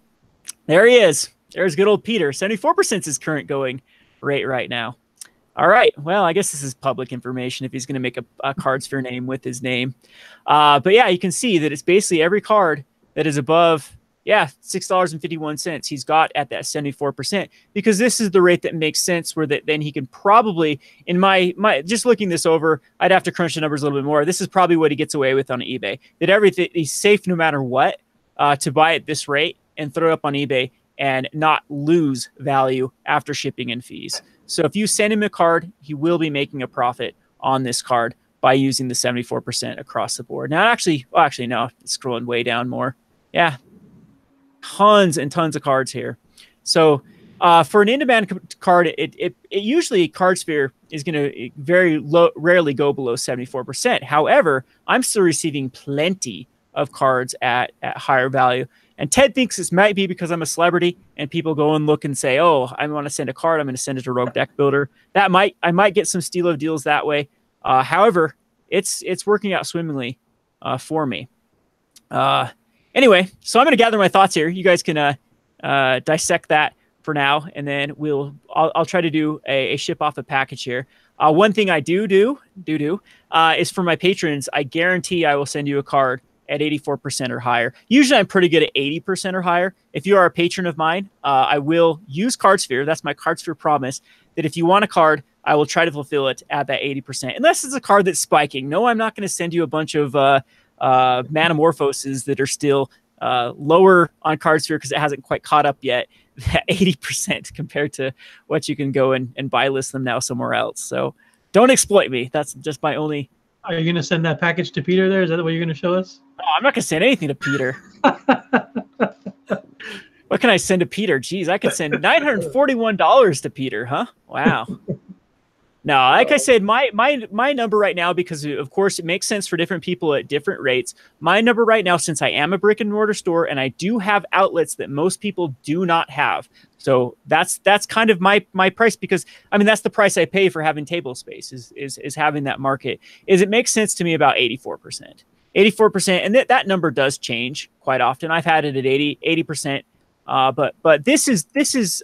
There he is. There's good old Peter. 74% is his current going rate right now. All right. Well, I guess this is public information if he's going to make a Cardsphere name with his name. But yeah, you can see that it's basically every card that is above, $6.51 he's got at that 74%, because this is the rate that makes sense, where that then he can probably, in my just looking this over, I'd have to crunch the numbers a little bit more. This is probably what he gets away with on eBay, that everything he's safe no matter what, to buy at this rate and throw it up on eBay and not lose value after shipping and fees. So if you send him a card, he will be making a profit on this card by using the 74% across the board. Now, actually, no, scrolling way down more. Yeah, tons and tons of cards here. So for an in-demand card, it usually Cardsphere is going to rarely go below 74%. However, I'm still receiving plenty of cards at higher value. And Ted thinks this might be because I'm a celebrity and people go and look and say, oh, I want to send a card, I'm going to send it to Rogue Deck Builder. I might get some steal of deals that way. However, it's working out swimmingly for me. Anyway, so I'm going to gather my thoughts here. You guys can dissect that for now, and then I'll try to do a ship off a package here. One thing I do is for my patrons, I guarantee I will send you a card at 84% or higher. Usually I'm pretty good at 80% or higher. If you are a patron of mine, I will use Cardsphere. That's my Cardsphere promise, that if you want a card, I will try to fulfill it at that 80%. Unless it's a card that's spiking. No, I'm not going to send you a bunch of Manamorphoses that are still lower on Cardsphere because it hasn't quite caught up yet at 80% compared to what you can go and buy list them now somewhere else. So don't exploit me. That's just my only... Are you going to send that package to Peter there? Is that what you're going to show us? Oh, I'm not going to send anything to Peter. What can I send to Peter? Geez, I could send $941 to Peter, huh? Wow. No, like I said, my number right now, because of course it makes sense for different people at different rates. My number right now, since I am a brick and mortar store and I do have outlets that most people do not have, so that's kind of my price, because I mean that's the price I pay for having table space is having that market. It makes sense to me about 84%, and that number does change quite often. I've had it at 80%, but this is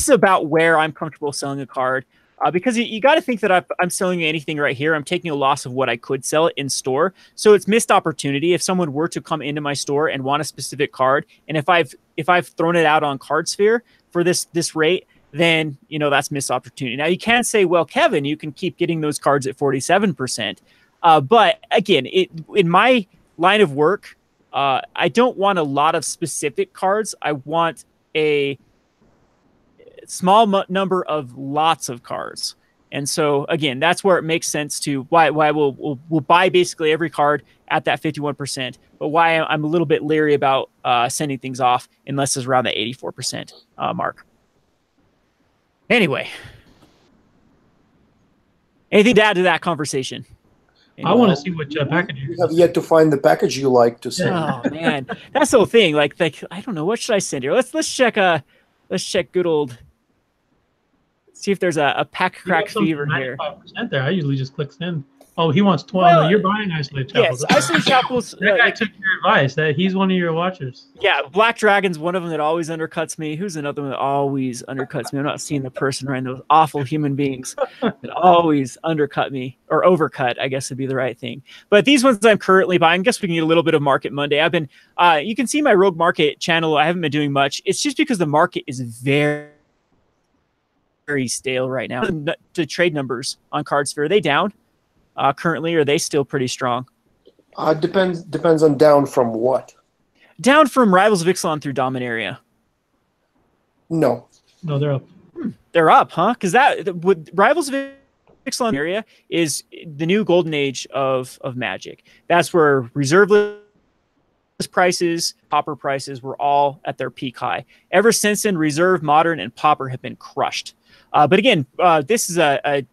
about where I'm comfortable selling a card. Because you got to think that I'm selling anything right here, I'm taking a loss of what I could sell it in store. So it's missed opportunity. If someone were to come into my store and want a specific card, and if I've thrown it out on Cardsphere for this rate, then that's missed opportunity. Now you can say, well, Kevin, you can keep getting those cards at 47%. But again, in my line of work, I don't want a lot of specific cards. I want a small number of lots of cards. And so again, that's where it makes sense to why we'll buy basically every card at that 51%, but why I'm a little bit leery about sending things off unless it's around the 84% mark. Anyway, anything to add to that conversation? I want to see what package you have yet to find the package you like to send. Oh man, that's the whole thing. Like I don't know, what should I send here? Let's check good old. See if there's a pack crack fever here. 95% there. I usually just click send. Oh, he wants 12. Well, no, you're buying Isolated Chapels. Yes, Isolated Chapels. That guy took your advice. That he's one of your watchers. Yeah, Black Dragon's one of them that always undercuts me. Who's another one that always undercuts me? I'm not seeing the person right. Those awful human beings that always undercut me, or overcut, I guess would be the right thing. But these ones I'm currently buying, I guess we can get a little bit of Market Monday. I've been, you can see my Rogue Market channel. I haven't been doing much. It's just because the market is very stale right now. The trade numbers on Cardsphere, are they down currently, or are they still pretty strong? Depends on down from what? Down from Rivals of Ixalan through Dominaria. No, they're up. They're up, huh? Because with Rivals of Ixalan area is the new golden age of Magic. That's where reserve list prices, Pauper prices were all at their peak high. Ever since then, Reserve, Modern, and Pauper have been crushed. But again, this is a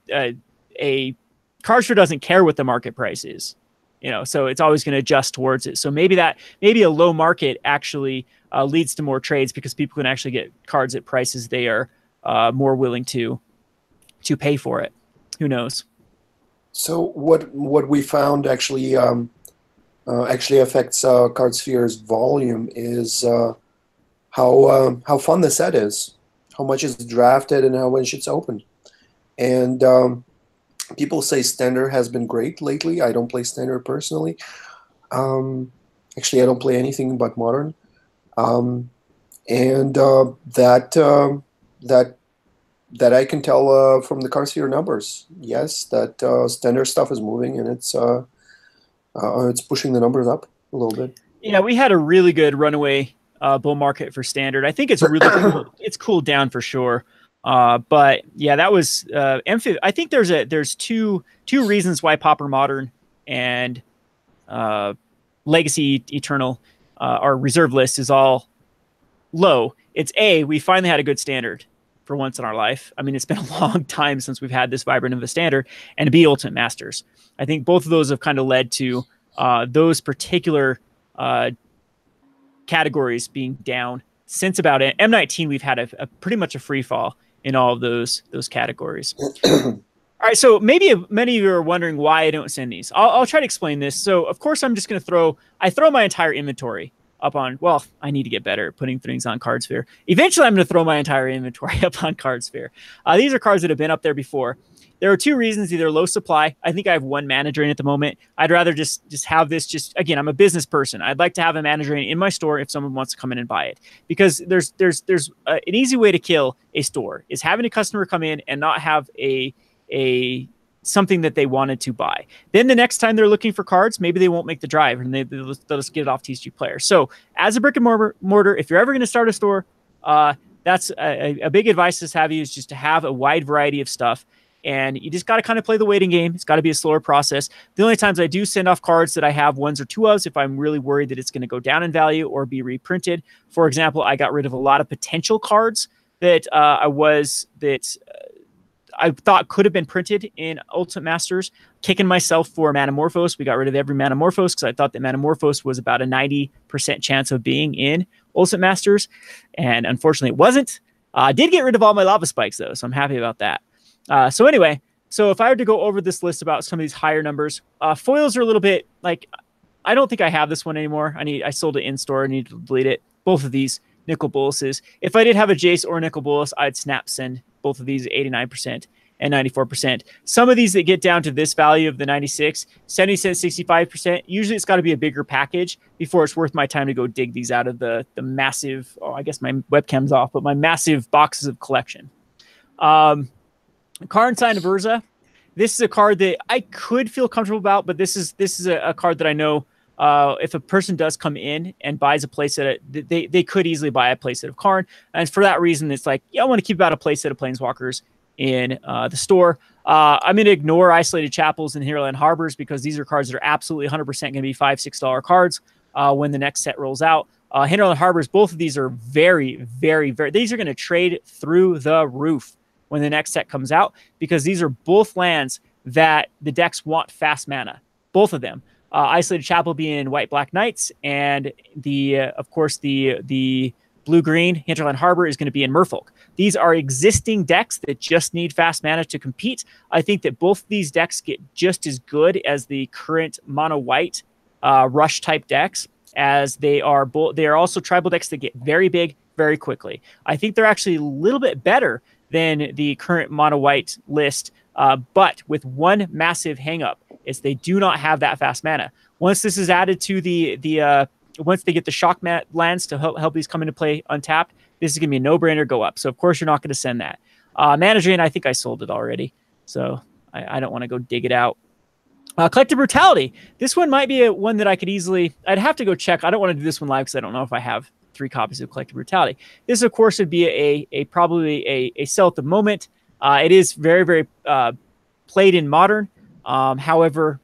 Cardsphere doesn't care what the market price is, so it's always going to adjust towards it. So maybe a low market actually leads to more trades because people can actually get cards at prices they are more willing to pay for it. Who knows? So what we found actually affects Cardsphere's volume is how fun the set is, how much is drafted, and how much it's opened. And people say Standard has been great lately. I don't play Standard personally. Actually, I don't play anything but Modern. That I can tell from the Cardsphere numbers. Yes, that Standard stuff is moving, and it's pushing the numbers up a little bit. Yeah, we had a really good runaway bull market for Standard. I think it's really cool. It's cooled down for sure. But yeah, that was M50. I think there's two reasons why Pauper Modern and Legacy Eternal, our reserve list is all low. It's A, we finally had a good Standard for once in our life. I mean, it's been a long time since we've had this vibrant of a Standard. And B, Ultimate Masters. I think both of those have kind of led to those particular categories being down since about M19. We've had a pretty much a free fall in all of those categories. All right, so maybe many of you are wondering why I don't send these. I'll try to explain this. So of course I'm just going to throw my entire inventory up on, well, I need to get better at putting things on Cardsphere. Eventually I'm going to throw my entire inventory up on Cardsphere. These are cards that have been up there before. There are two reasons: either low supply. I think I have one mana drain at the moment. I'd rather just have this. Again, I'm a business person. I'd like to have a mana drain in my store if someone wants to come in and buy it, because there's an easy way to kill a store is having a customer come in and not have a something that they wanted to buy. Then the next time they're looking for cards, maybe they won't make the drive and they'll just get it off TCG Player. So as a brick and mortar, if you're ever going to start a store, that's a big advice to have you, is just to have a wide variety of stuff. And you just got to kind of play the waiting game. It's got to be a slower process. The only times I do send off cards that I have ones or two of, if I'm really worried that it's going to go down in value or be reprinted. For example, I got rid of a lot of potential cards that I thought could have been printed in Ultimate Masters. Kicking myself for Manamorphose. We got rid of every Manamorphose because I thought that Manamorphose was about a 90% chance of being in Ultimate Masters. And unfortunately it wasn't. I did get rid of all my Lava Spikes though, so I'm happy about that. So anyway, so if I were to go over this list about some of these higher numbers, foils are a little bit like, I don't think I have this one anymore. I sold it in store. I need to delete it. Both of these Nicol Boluses. If I did have a Jace or a Nicol Bolas, I'd snap send both of these 89% and 94%. Some of these that get down to this value of the 96, 70 cents, 65%, usually it's got to be a bigger package before it's worth my time to go dig these out of the massive, I guess my webcam's off, but my massive boxes of collection. Karn Sign of Urza. This is a card that I could feel comfortable about, but this is a card that I know if a person does come in and buys a playset, they could easily buy a playset of Karn. And for that reason, it's like, yeah, I want to keep about a playset of Planeswalkers in the store. I'm going to ignore Isolated Chapels and Hinterland Harbors because these are cards that are absolutely 100% going to be $5-6 cards when the next set rolls out. Hinterland Harbors, both of these are very, very, very, these are going to trade through the roof when the next set comes out, because these are both lands that the decks want fast mana. both of them. Isolated Chapel being White Black Knights, and of course the blue green Hinterland Harbor is going to be in Merfolk. These are existing decks that just need fast mana to compete. I think that both these decks get just as good as the current mono white rush type decks, as they are also tribal decks that get very big very quickly. I think they're actually a little bit better than the current mono white list, but with one massive hangup is they do not have that fast mana. Once this is added to once they get the shock lands to help these come into play untapped, this is going to be a no-brainer go up. So of course you're not going to send that. Mana Drain, I think I sold it already, so I don't want to go dig it out. Collective Brutality. This one might be one that I could easily... I'd have to go check. I don't want to do this one live because I don't know if I have 3 copies of Collective Brutality. This, of course, would be probably a sell at the moment. It is very, very played in Modern. However,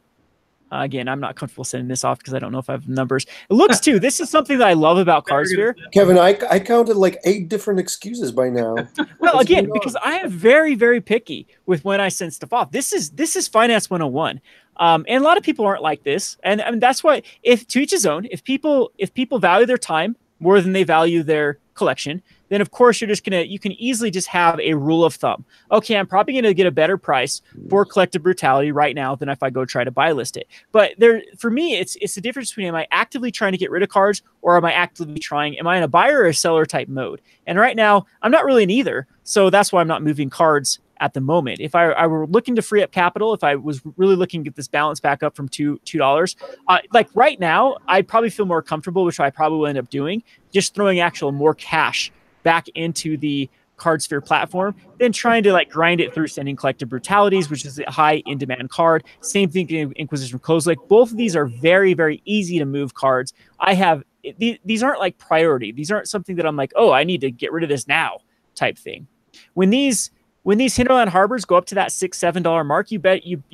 again, I'm not comfortable sending this off because I don't know if I have numbers. It looks too. This is something that I love about Cardsphere. Kevin, I counted like 8 different excuses by now. Well, again, because I am very, very picky with when I send stuff off. This is Finance 101. And a lot of people aren't like this. And I mean, that's why, if to each his own, if people value their time more than they value their collection, then of course you can easily just have a rule of thumb. Okay, I'm probably going to get a better price for Collective Brutality right now than if I go try to buy list it. But for me, it's the difference between, am I actively trying to get rid of cards, or am I in a buyer or a seller type mode? And right now, I'm not really in either. So that's why I'm not moving cards at the moment. If I were looking to free up capital, if I was really looking to get this balance back up from $2, like right now, I'd probably feel more comfortable, which I probably will end up doing, just throwing actual more cash back into the Cardsphere platform than trying to like grind it through sending Collective Brutalities, which is a high in-demand card. Same thing in Inquisition Close Lake. Both of these are very, very easy to move cards. These aren't like priority. These aren't something that I'm like, oh, I need to get rid of this now type thing. When these Hinterland Harbors go up to that $6-7 mark, you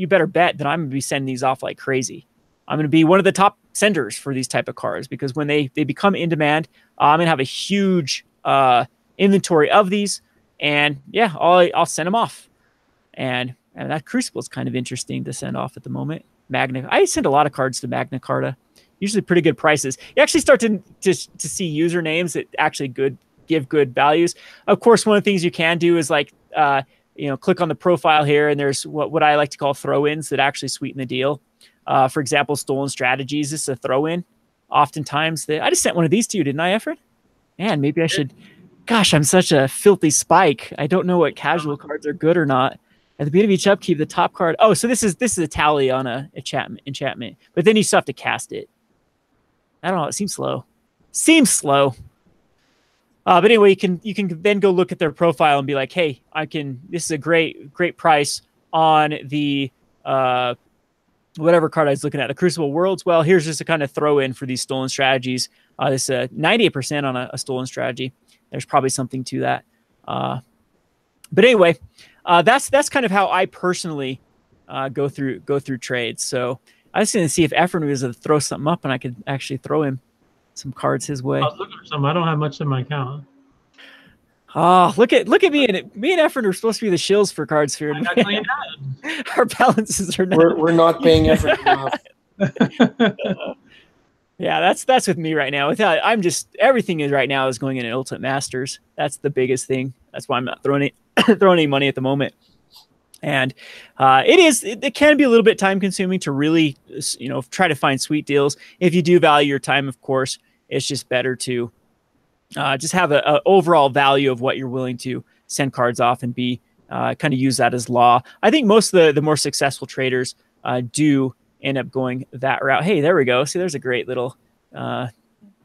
better bet that I'm going to be sending these off like crazy. I'm going to be one of the top senders for these type of cards, because when they become in demand, I'm going to have a huge inventory of these, and yeah, I'll send them off. And that Crucible is kind of interesting to send off at the moment. I send a lot of cards to Magna Carta, usually pretty good prices. You actually start to see usernames that actually give good values. Of course, one of the things you can do is like click on the profile here, and there's what I like to call throw-ins that actually sweeten the deal. For example, Stolen Strategies. This is a throw-in. Oftentimes, I just sent one of these to you, didn't I, Efren? Man, maybe I should. Gosh, I'm such a filthy spike. I don't know what casual cards are good or not. At the beginning of each upkeep, the top card. Oh, so this is a tally on a enchantment, but then you still have to cast it. I don't know. It seems slow. But anyway, you can then go look at their profile and be like, hey, this is a great price on the whatever card I was looking at, the Crucible Worlds. Well, here's just a kind of throw in for these Stolen Strategies. This 98% on a Stolen Strategy. There's probably something to that. But anyway, that's kind of how I personally go through trades. So I was going to see if Efren was to throw something up and I could actually throw him some cards his way. I was looking for something. I don't have much in my account. Oh, look at me and Efren are supposed to be the shills for Cardsphere. Our balances are not. We're not paying Efren enough. Yeah, that's with me right now. Everything is right now is going in an Ultimate Masters. That's the biggest thing. That's why I'm not throwing any money at the moment. And it can be a little bit time consuming to really try to find sweet deals. If you do value your time, of course, it's just better to just have a overall value of what you're willing to send cards off and be kind of use that as law. I think most of the more successful traders do end up going that route. Hey, there we go. See, there's a great little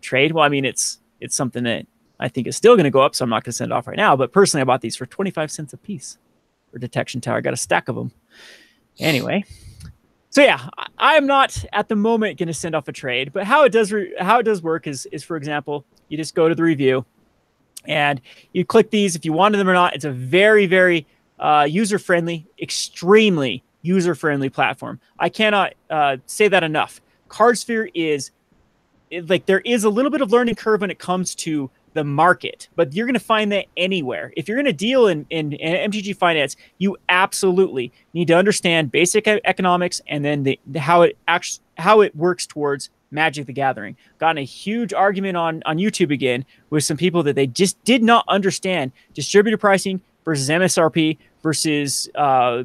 trade. Well, I mean, it's something that I think is still going to go up, so I'm not going to send it off right now. But personally, I bought these for 25 cents a piece for Detection Tower. I got a stack of them. Anyway, so yeah, I'm not at the moment going to send off a trade. But how it does work is for example, you just go to the review and you click these if you wanted them or not. It's a very, very user-friendly, extremely user-friendly platform. I cannot say that enough. Cardsphere is like, there is a little bit of learning curve when it comes to the market, but you're going to find that anywhere. If you're going to deal in MTG finance, you absolutely need to understand basic economics and then how it works towards Magic the Gathering. Got in a huge argument on YouTube again with some people that they just did not understand distributor pricing versus MSRP versus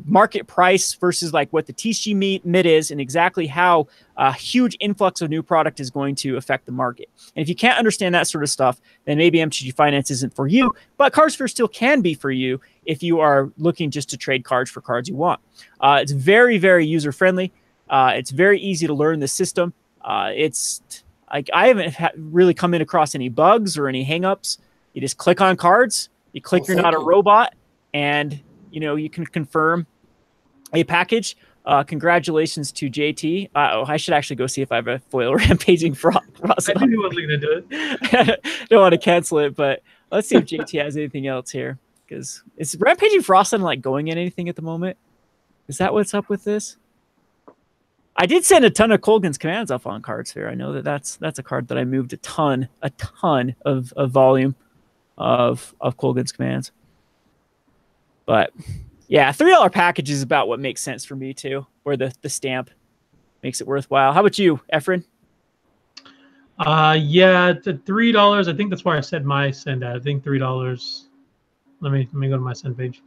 market price versus like what the TCG mid is, and exactly how a huge influx of new product is going to affect the market. And if you can't understand that sort of stuff, then maybe MTG Finance isn't for you, but Cardsphere still can be for you if you are looking just to trade cards for cards you want. It's very, very user-friendly. It's very easy to learn the system. It's like I haven't really come in across any bugs or any hangups. You just click on cards, you click you're not a robot, and you can confirm a package. Congratulations to JT. I should actually go see if I have a foil rampaging frost. I knew he wasn't going to do it. Don't want to cancel it, but let's see if JT has anything else here. Because is rampaging frost like going in anything at the moment? Is that what's up with this? I did send a ton of Colgan's commands up on Cardsphere. I know that's a card that I moved a ton of volume of Colgan's commands. But yeah, $3 package is about what makes sense for me too, where the stamp makes it worthwhile. How about you, Efren? Yeah, the $3. I think that's where I said my send at. I think $3. Let me go to my send page.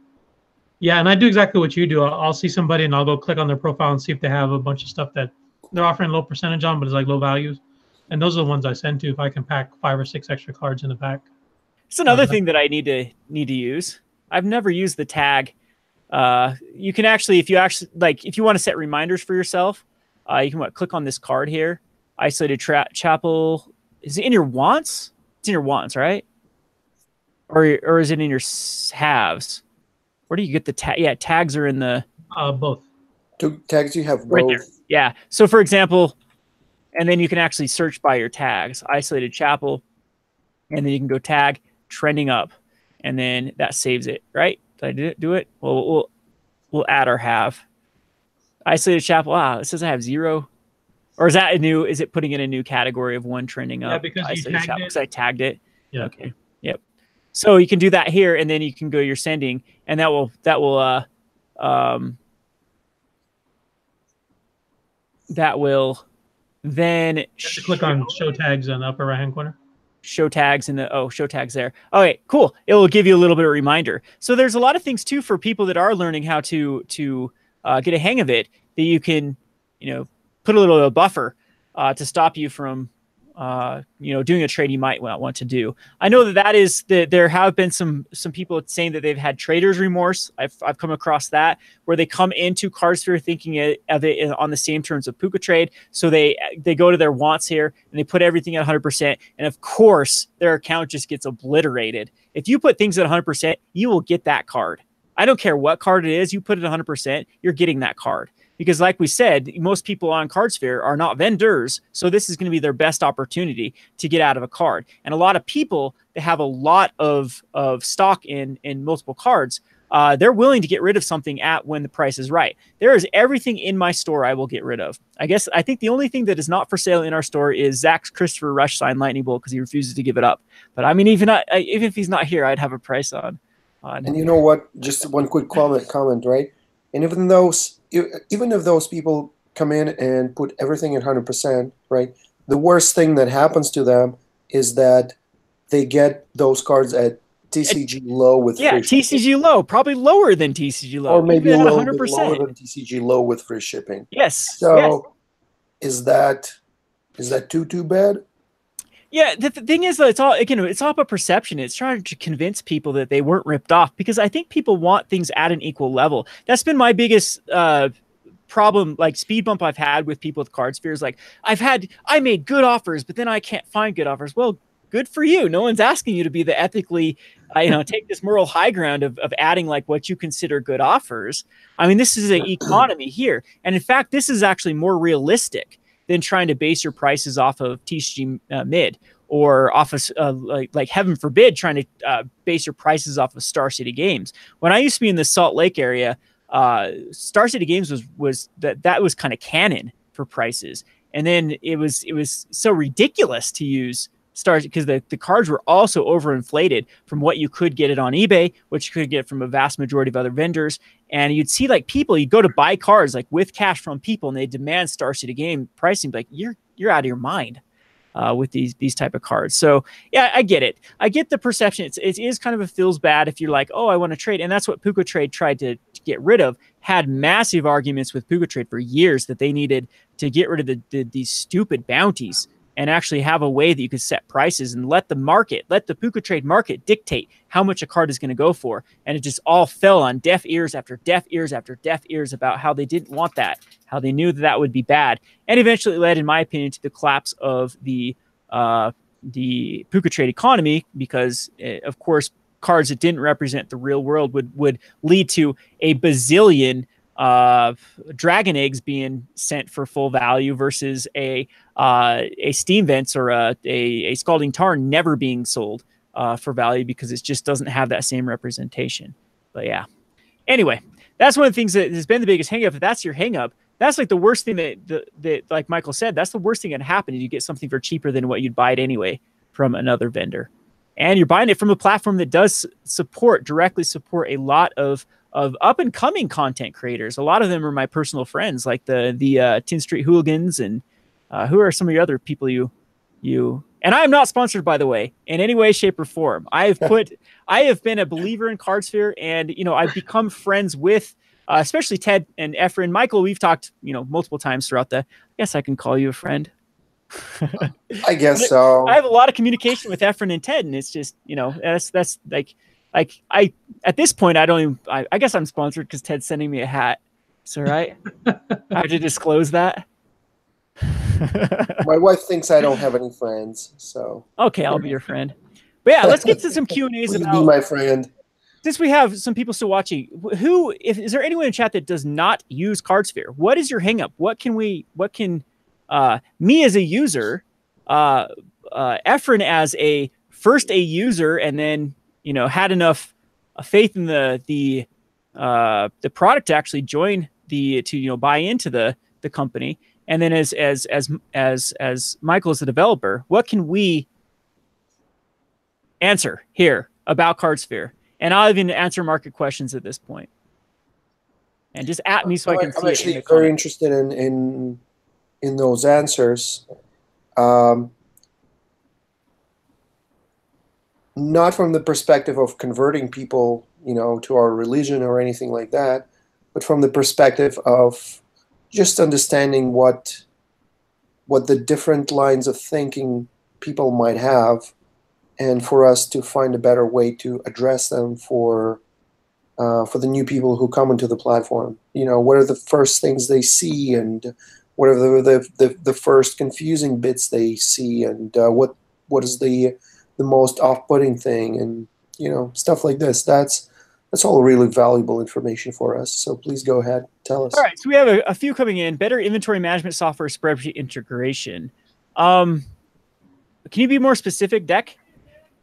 Yeah, and I do exactly what you do. I'll see somebody and I'll go click on their profile and see if they have a bunch of stuff that they're offering low percentage on, but it's like low values. And those are the ones I send to if I can pack 5 or 6 extra cards in the pack. It's another thing that I need to use. I've never used the tag. You can actually, if you want to set reminders for yourself, you can click on this card here. Isolated Chapel. Is it in your wants? It's in your wants, right? Or is it in your halves? Where do you get the tag? Yeah, tags are in the both. Two tags you have both. Right there. Yeah. So for example, and then you can actually search by your tags. Isolated Chapel, and then you can go tag trending up, and then that saves it. Right? Did I do it? Well, we'll add our have. Isolated Chapel. It says I have 0. Or is that a new? Is it putting in a new category of 1 trending up? Yeah, because you tagged it. Because I tagged it. Yeah. Okay. Yep. So you can do that here, and then you can go your sending, and that will then you have to click on show tags on the upper right hand corner. Show tags in the show tags there. Okay, cool. It will give you a little bit of reminder. So there's a lot of things too for people that are learning how to get a hang of it, that you can put a little buffer to stop you from doing a trade you might not want to do. I know that there have been some people saying that they've had trader's remorse. I've come across that, where they come into Cardsphere thinking of it on the same terms of Puka Trade. So they go to their wants here and they put everything at 100%. And of course, their account just gets obliterated. If you put things at 100%, you will get that card. I don't care what card it is. You put it at 100%, you're getting that card. Because like we said, most people on Cardsphere are not vendors, so this is going to be their best opportunity to get out of a card. And a lot of people that have a lot of stock in multiple cards, they're willing to get rid of something when the price is right. There is everything in my store I will get rid of. I think the only thing that is not for sale in our store is Zach's Christopher Rush signed Lightning Bolt, because he refuses to give it up. But I mean, even if he's not here, I'd have a price on. And you know what? Just one quick comment, right? And even if those people come in and put everything at 100%, right, the worst thing that happens to them is that they get those cards at TCG low with free shipping. TCG low, probably lower than TCG low, or maybe even a little 100%. bit lower than TCG low with free shipping. Yes. So is that too bad? Yeah, the thing is, though, it's all about perception. It's trying to convince people that they weren't ripped off, because I think people want things at an equal level. That's been my biggest problem, like speed bump I've had with people with Cardsphere is like, I made good offers, but then I can't find good offers. Well, good for you. No one's asking you to be the ethically, take this moral high ground of adding like what you consider good offers. I mean, this is an economy here. And in fact, this is actually more realistic than trying to base your prices off of TCG mid, or off of like heaven forbid, trying to base your prices off of Star City Games. When I used to be in the Salt Lake area, Star City Games was kind of canon for prices, and then it was so ridiculous to use starts because the cards were also overinflated from what you could get it on eBay, which you could get from a vast majority of other vendors. And you'd see like people, you'd go to buy cards like with cash from people, and they demand Star City game pricing. Like you're out of your mind with these type of cards. So yeah, I get it. I get the perception. It is kind of a feels bad if you're like, oh, I want to trade, and that's what Puka Trade tried to get rid of. Had massive arguments with Puka Trade for years that they needed to get rid of these stupid bounties and actually have a way that you could set prices and let the Puka Trade market dictate how much a card is going to go for. And it just all fell on deaf ears after deaf ears after deaf ears about how they didn't want that, how they knew that would be bad. And eventually led, in my opinion, to the collapse of the Puka Trade economy because, of course, cards that didn't represent the real world would lead to a bazillion dragon eggs being sent for full value versus a steam vents or a scalding tarn never being sold for value because it just doesn't have that same representation. But yeah, anyway, that's one of the things that has been the biggest hang up. If that's your hang up, that's like the worst thing that like Michael said, that's the worst thing that happened. You get something for cheaper than what you'd buy it anyway from another vendor. And you're buying it from a platform that does directly support a lot of up and coming content creators. A lot of them are my personal friends, like the 10th Street Hooligans, and who are some of your other people you. And I am not sponsored, by the way, in any way, shape, or form. I have been a believer in Cardsphere, and I've become friends with especially Ted and Efren. Michael, we've talked multiple times throughout I guess I can call you a friend. I guess so. I have a lot of communication with Efren and Ted, and it's just that's like I at this point I guess I'm sponsored because Ted's sending me a hat. Is that right? I have to disclose that. My wife thinks I don't have any friends, so okay, I'll be your friend. But yeah, let's get to some Q&As about. Be my friend. Since we have some people still watching, is there anyone in chat that does not use Cardsphere? What is your hang up? What can me as a user, Efren as a user, and then had enough faith in the product to actually join to buy into the company, and then as Michael as a developer, what can we answer here about Cardsphere? And I'll even answer market questions at this point. And just at me so I can see it. I'm actually very interested in those answers. Not from the perspective of converting people, to our religion or anything like that, but from the perspective of just understanding what the different lines of thinking people might have, and for us to find a better way to address them for the new people who come into the platform. What are the first things they see, and what are the first confusing bits they see, and what is the most off-putting thing, and stuff like this. That's all really valuable information for us. So please go ahead, tell us. All right, so we have a few coming in. Better inventory management software, spreadsheet integration. Can you be more specific, Deck?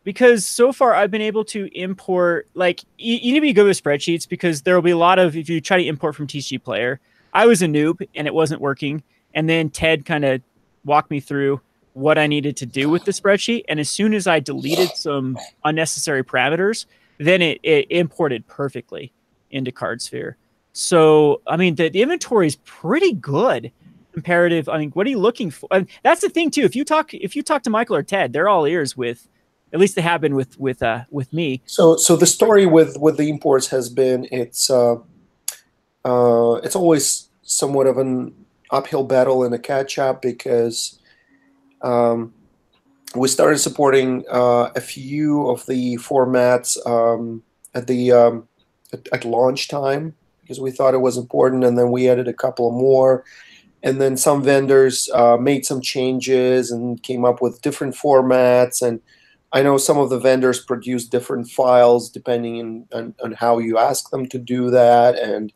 Because so far I've been able to import, like, you need to be good with spreadsheets, because there will be a lot of, if you try to import from TCG Player, I was a noob and it wasn't working. And then Ted kind of walked me through what I needed to do with the spreadsheet. And as soon as I deleted some unnecessary parameters, then it imported perfectly into Cardsphere. So, I mean, the inventory is pretty good comparative. I mean, what are you looking for? I mean, that's the thing too. If you talk to Michael or Ted, they're all ears with, at least they have been with me. So the story with the imports has been it's always somewhat of an uphill battle and a catch up, because we started supporting a few of the formats at launch time, because we thought it was important, and then we added a couple more, and then some vendors made some changes and came up with different formats. And I know some of the vendors produce different files depending on how you ask them to do that, and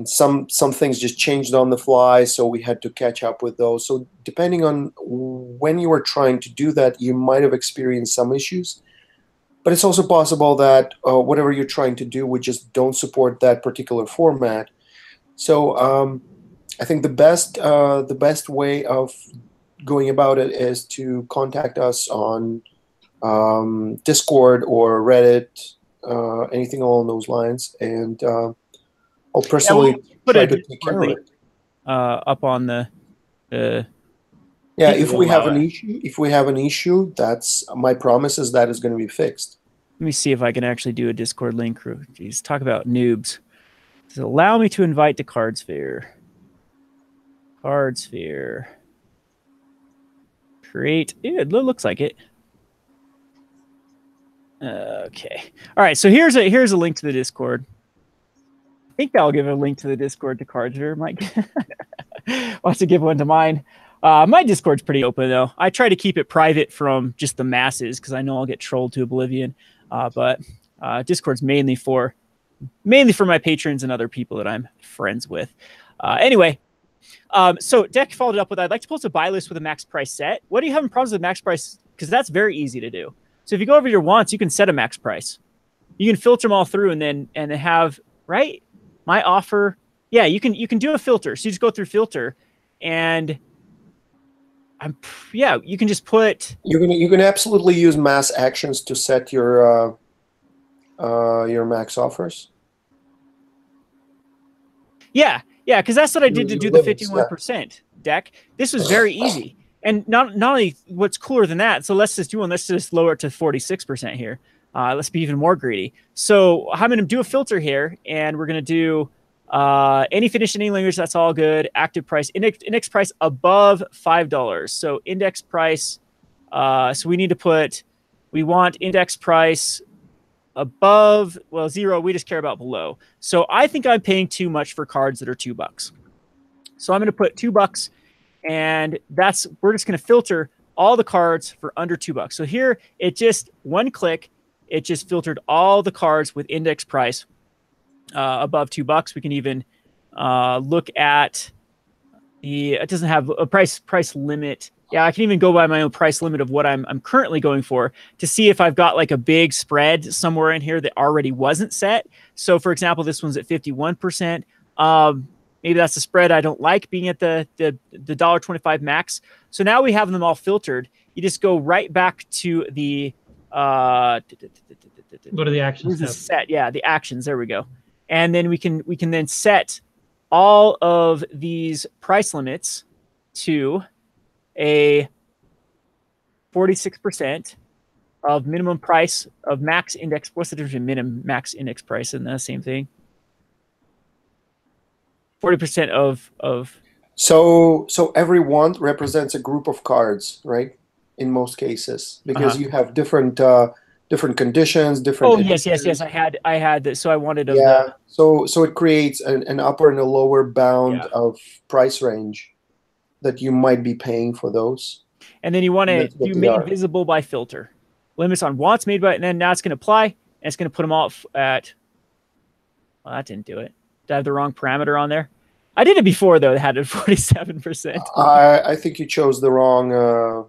some things just changed on the fly, so we had to catch up with those. So depending on when you were trying to do that, you might have experienced some issues. But it's also possible that whatever you're trying to do, we just don't support that particular format. So I think the best way of going about it is to contact us on Discord or Reddit, anything along those lines, and I'll personally try to take care of it. Up on the yeah. If we have an issue, that's my promise is that is going to be fixed. Let me see if I can actually do a Discord link. Jeez, talk about noobs. Does it allow me to invite to Cardsphere? Cardsphere. Create. It looks like it. Okay. All right. So here's a link to the Discord. I think I'll give a link to the Discord to Cardsphere. Mike wants to give one to mine. My Discord's pretty open though. I try to keep it private from just the masses because I know I'll get trolled to oblivion. But Discord's mainly for my patrons and other people that I'm friends with. Anyway, so Deck followed up with, I'd like to post a buy list with a max price set. What are you having problems with max price? Because that's very easy to do. So if you go over your wants, you can set a max price. You can filter them all through and then have, right? My offer. Yeah, you can do a filter. So you just go through filter and you can just put. You can absolutely use mass actions to set your max offers. Yeah, because that's what I did to do the 51% deck. This was very easy. And not only what's cooler than that, so let's just lower it to 46% here. Let's be even more greedy. So I'm going to do a filter here, and we're going to do any finish in any language, that's all good. Active price, index price above $5. So index price, so we want index price above, well, 0, we just care about below. So I think I'm paying too much for cards that are $2. So I'm going to put $2, and we're just going to filter all the cards for under $2. So here, it just, one click, it just filtered all the cards with index price above $2. We can even look at it doesn't have a price limit. Yeah, I can even go by my own price limit of what I'm currently going for to see if I've got like a big spread somewhere in here that already wasn't set. So for example, this one's at 51%. Maybe that's a spread I don't like, being at the $1.25 max. So now we have them all filtered. You just go right back to the go to the actions tab. Set. Yeah, the actions. There we go. And then we can then set all of these price limits to a 46% of minimum price of max index. What's the difference between minimum max index price and the same thing? 40% of. So every want represents a group of cards, right? In most cases, because you have different conditions, different. Oh yes. I had that. So I wanted. So it creates an upper and a lower bound of price range that you might be paying for those. And then you want to do made visible by filter. Limits on wants made by, and then now it's going to apply, and it's going to put them all at. Well, that didn't do it. Did I have the wrong parameter on there? I did it before though. It had a 47%. I think you chose the wrong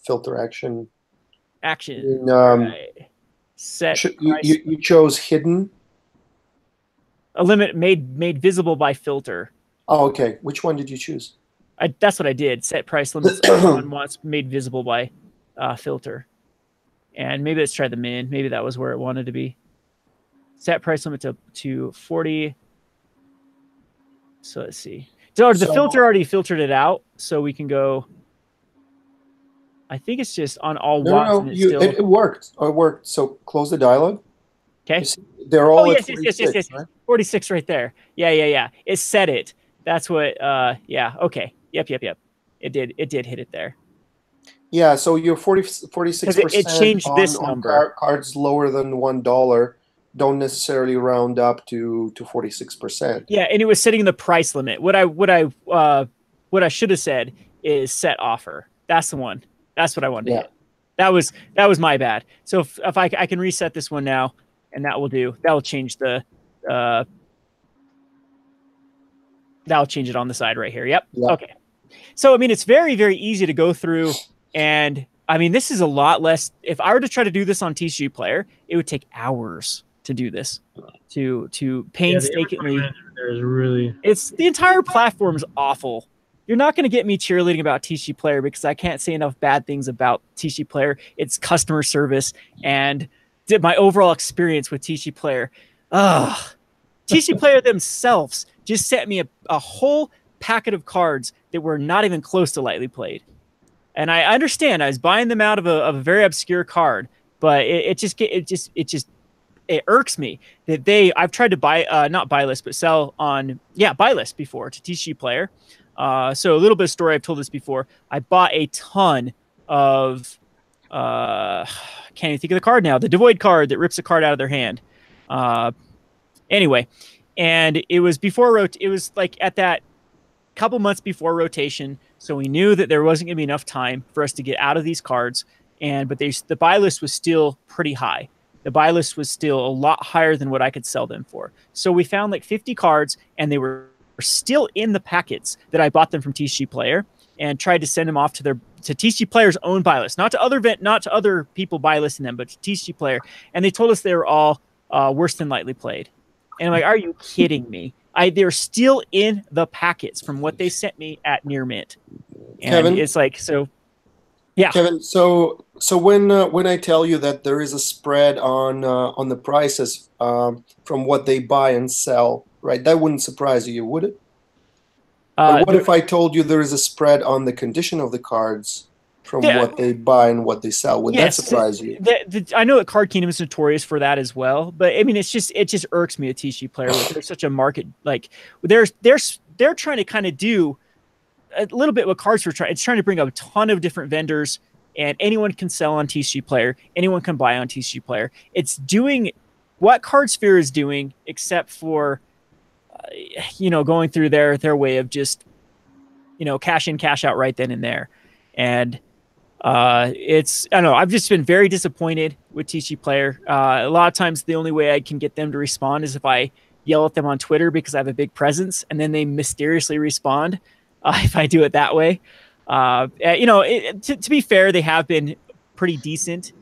filter action. Right. Set. You chose hidden. A limit made visible by filter. Oh, okay. Which one did you choose? That's what I did. Set price limits on wants made visible by filter. And maybe let's try the min. Maybe that was where it wanted to be. Set price limit to 40. So let's see. So the filter already filtered it out, so we can go. I think it's just on all wants. No, it worked. It worked. So close the dialog. Okay. They're all at 46, yes. Right? 46 right there. Yeah. It set it. That's what. Yeah. Okay. Yep. It did hit it there. Yeah. So you're 46%. It changed this number. Cards lower than $1 don't necessarily round up to 46%. Yeah, and it was setting the price limit. What I should have said is set offer. That's the one. That's what I wanted to hit. That was my bad. So if I can reset this one now, and that will change the that'll change it on the side right here. Yep. Okay. So I mean, it's very, very easy to go through, and I mean, this is a lot less. If I were to try to do this on TCG Player, it would take hours to do this, to painstakingly. There's really, it's the entire platform is awful. you're not going to get me cheerleading about TC Player because I can't say enough bad things about TC Player. It's customer service and my overall experience with TC Player. TC Player themselves just sent me a whole packet of cards that were not even close to lightly played. And I understand I was buying them out of a very obscure card, but it irks me that I've tried to buy, not buy list, but sell on, buy list before to TC Player. So a little bit of story, I've told this before. I bought a ton of, can't even think of the card now, the Devoid card that rips a card out of their hand. Anyway, and it was before, it was like at that couple months before rotation. So we knew that there wasn't going to be enough time for us to get out of these cards. But the buy list was still pretty high. The buy list was still a lot higher than what I could sell them for. So we found like 50 cards, and they were still in the packets that I bought them from TC Player, and tried to send them off to TC Player's own buy list, not to other people buy listing them, but to TC Player. And they told us they were all worse than lightly played. And I'm like, are you kidding me? They're still in the packets from what they sent me at near mint. And Kevin, it's like, so yeah. Kevin, so when I tell you that there is a spread on the prices from what they buy and sell, right? That wouldn't surprise you, would it? But what if I told you there is a spread on the condition of the cards from what they buy and what they sell? Would that surprise you? I know that Card Kingdom is notorious for that as well, but I mean, it just irks me, a TC Player. There's such a market, like they're trying to kind of do a little bit what Cardsphere trying. It's trying to bring up a ton of different vendors, and anyone can sell on TC Player. Anyone can buy on TC Player. It's doing what Cardsphere is doing, except for going through their way of just cash in, cash out right then and there. And I don't know, I've just been very disappointed with TC Player. A lot of times the only way I can get them to respond is if I yell at them on Twitter because I have a big presence, and then they mysteriously respond if I do it that way. To be fair, they have been pretty decent,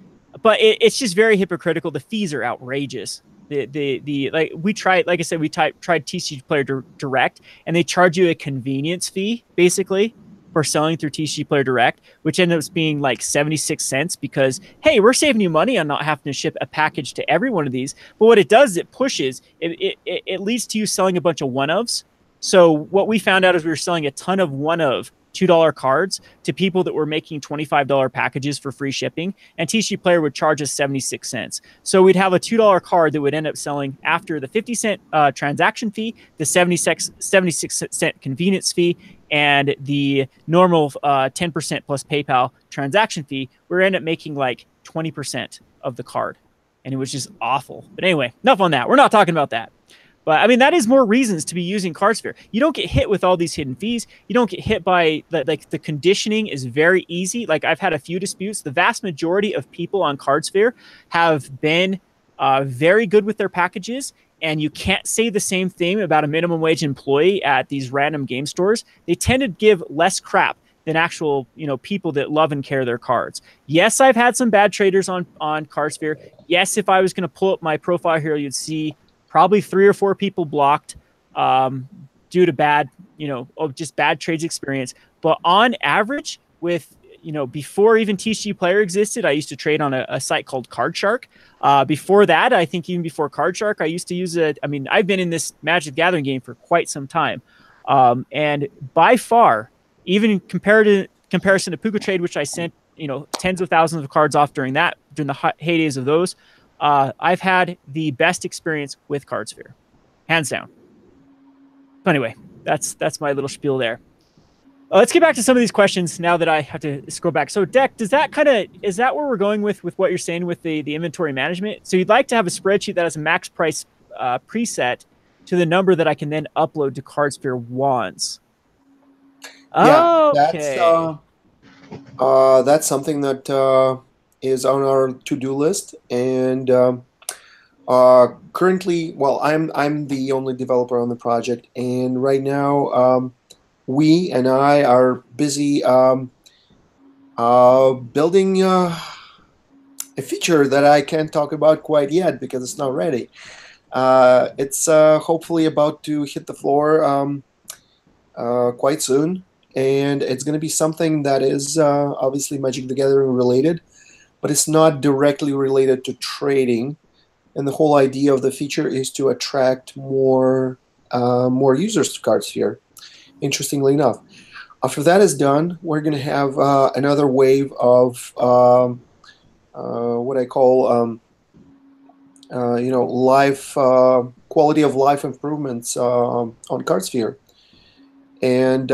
but it's just very hypocritical. The fees are outrageous. We tried TC Player Direct, and they charge you a convenience fee basically for selling through TC Player Direct, which ended up being like 76 cents because, hey, we're saving you money on not having to ship a package to every one of these. But what it does, it pushes, it leads to you selling a bunch of one-ofs. So what we found out is we were selling a ton of one-of $2 cards to people that were making $25 packages for free shipping, and TC Player would charge us 76 cents. So we'd have a $2 card that would end up selling after the 50-cent transaction fee, the 76 cent convenience fee, and the normal 10% plus PayPal transaction fee. We end up making like 20% of the card, and it was just awful. But anyway, enough on that. We're not talking about that. But I mean, that is more reasons to be using Cardsphere. You don't get hit with all these hidden fees. You don't get hit by the conditioning is very easy. Like, I've had a few disputes. The vast majority of people on Cardsphere have been very good with their packages, and you can't say the same thing about a minimum wage employee at these random game stores. They tend to give less crap than actual people that love and care their cards. Yes, I've had some bad traders on Cardsphere. Yes, if I was going to pull up my profile here, you'd see probably 3 or 4 people blocked due to bad, just bad trades experience. But on average, with, before even TC Player existed, I used to trade on a site called Card Shark. Before that, I think even before Card Shark, I used to use I've been in this Magic the Gathering game for quite some time. And by far, even in comparison to Puka Trade, which I sent, tens of thousands of cards off during the heydays of those, I've had the best experience with Cardsphere, hands down. But anyway, that's my little spiel there. Let's get back to some of these questions now that I have to scroll back. So, Deck, is that where we're going with what you're saying with the inventory management? So you'd like to have a spreadsheet that has a max price preset to the number that I can then upload to Cardsphere once. Yeah, okay. That's something that is on our to-do list, and currently, well, I'm the only developer on the project, and right now we and I are busy building a feature that I can't talk about quite yet because it's not ready. It's hopefully about to hit the floor quite soon, and it's going to be something that is obviously Magic the Gathering related, but it's not directly related to trading. And the whole idea of the feature is to attract more users to Cardsphere, interestingly enough. After that is done, we're going to have another wave of what I call life quality of life improvements on Cardsphere. And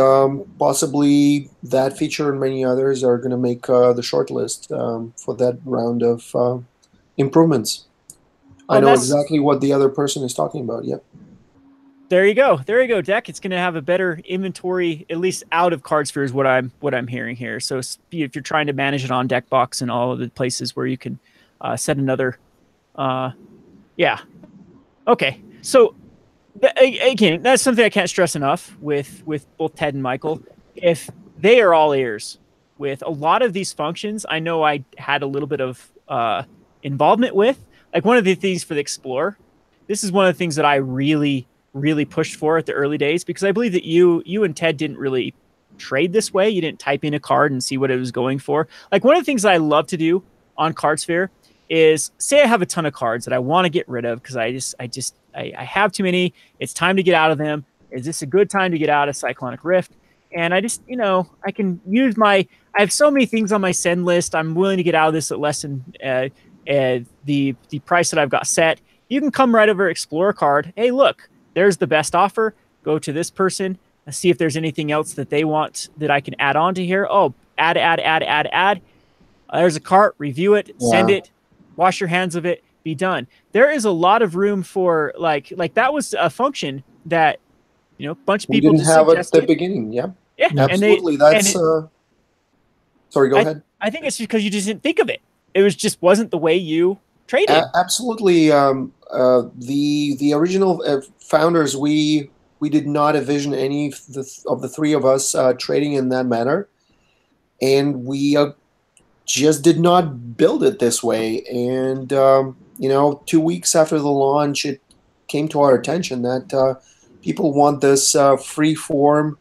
possibly that feature and many others are going to make the shortlist for that round of improvements. I know exactly what the other person is talking about. Yep. There you go. There you go, Deck. It's going to have a better inventory, at least out of Cardsphere, is what I'm hearing here. So if you're trying to manage it on Deckbox and all of the places where you can set another, yeah. Okay. So again, that's something I can't stress enough with both Ted and Michael. If they are all ears with a lot of these functions, I know I had a little bit of involvement with. Like one of the things for the Explorer, this is one of the things that I really pushed for at the early days, because I believe that you and Ted didn't really trade this way. You didn't type in a card and see what it was going for. Like one of the things that I love to do on Cardsphere is, say I have a ton of cards that I want to get rid of because I have too many. It's time to get out of them. Is this a good time to get out of Cyclonic Rift? And I just, I can use I have so many things on my send list. I'm willing to get out of this at less than the price that I've got set. You can come right over, explore a card. Hey, look, there's the best offer. Go to this person and see if there's anything else that they want that I can add on to here. Oh, add. There's a cart, review it, send it, wash your hands of it, be done. There is a lot of room for like that was a function that, a bunch of people didn't have at the beginning. Yeah, absolutely. Sorry, go ahead. I think it's because you just didn't think of it. It wasn't the way you traded. Absolutely. The original founders, we did not envision any of the three of us trading in that manner, and we just did not build it this way. And 2 weeks after the launch, it came to our attention that people want this free form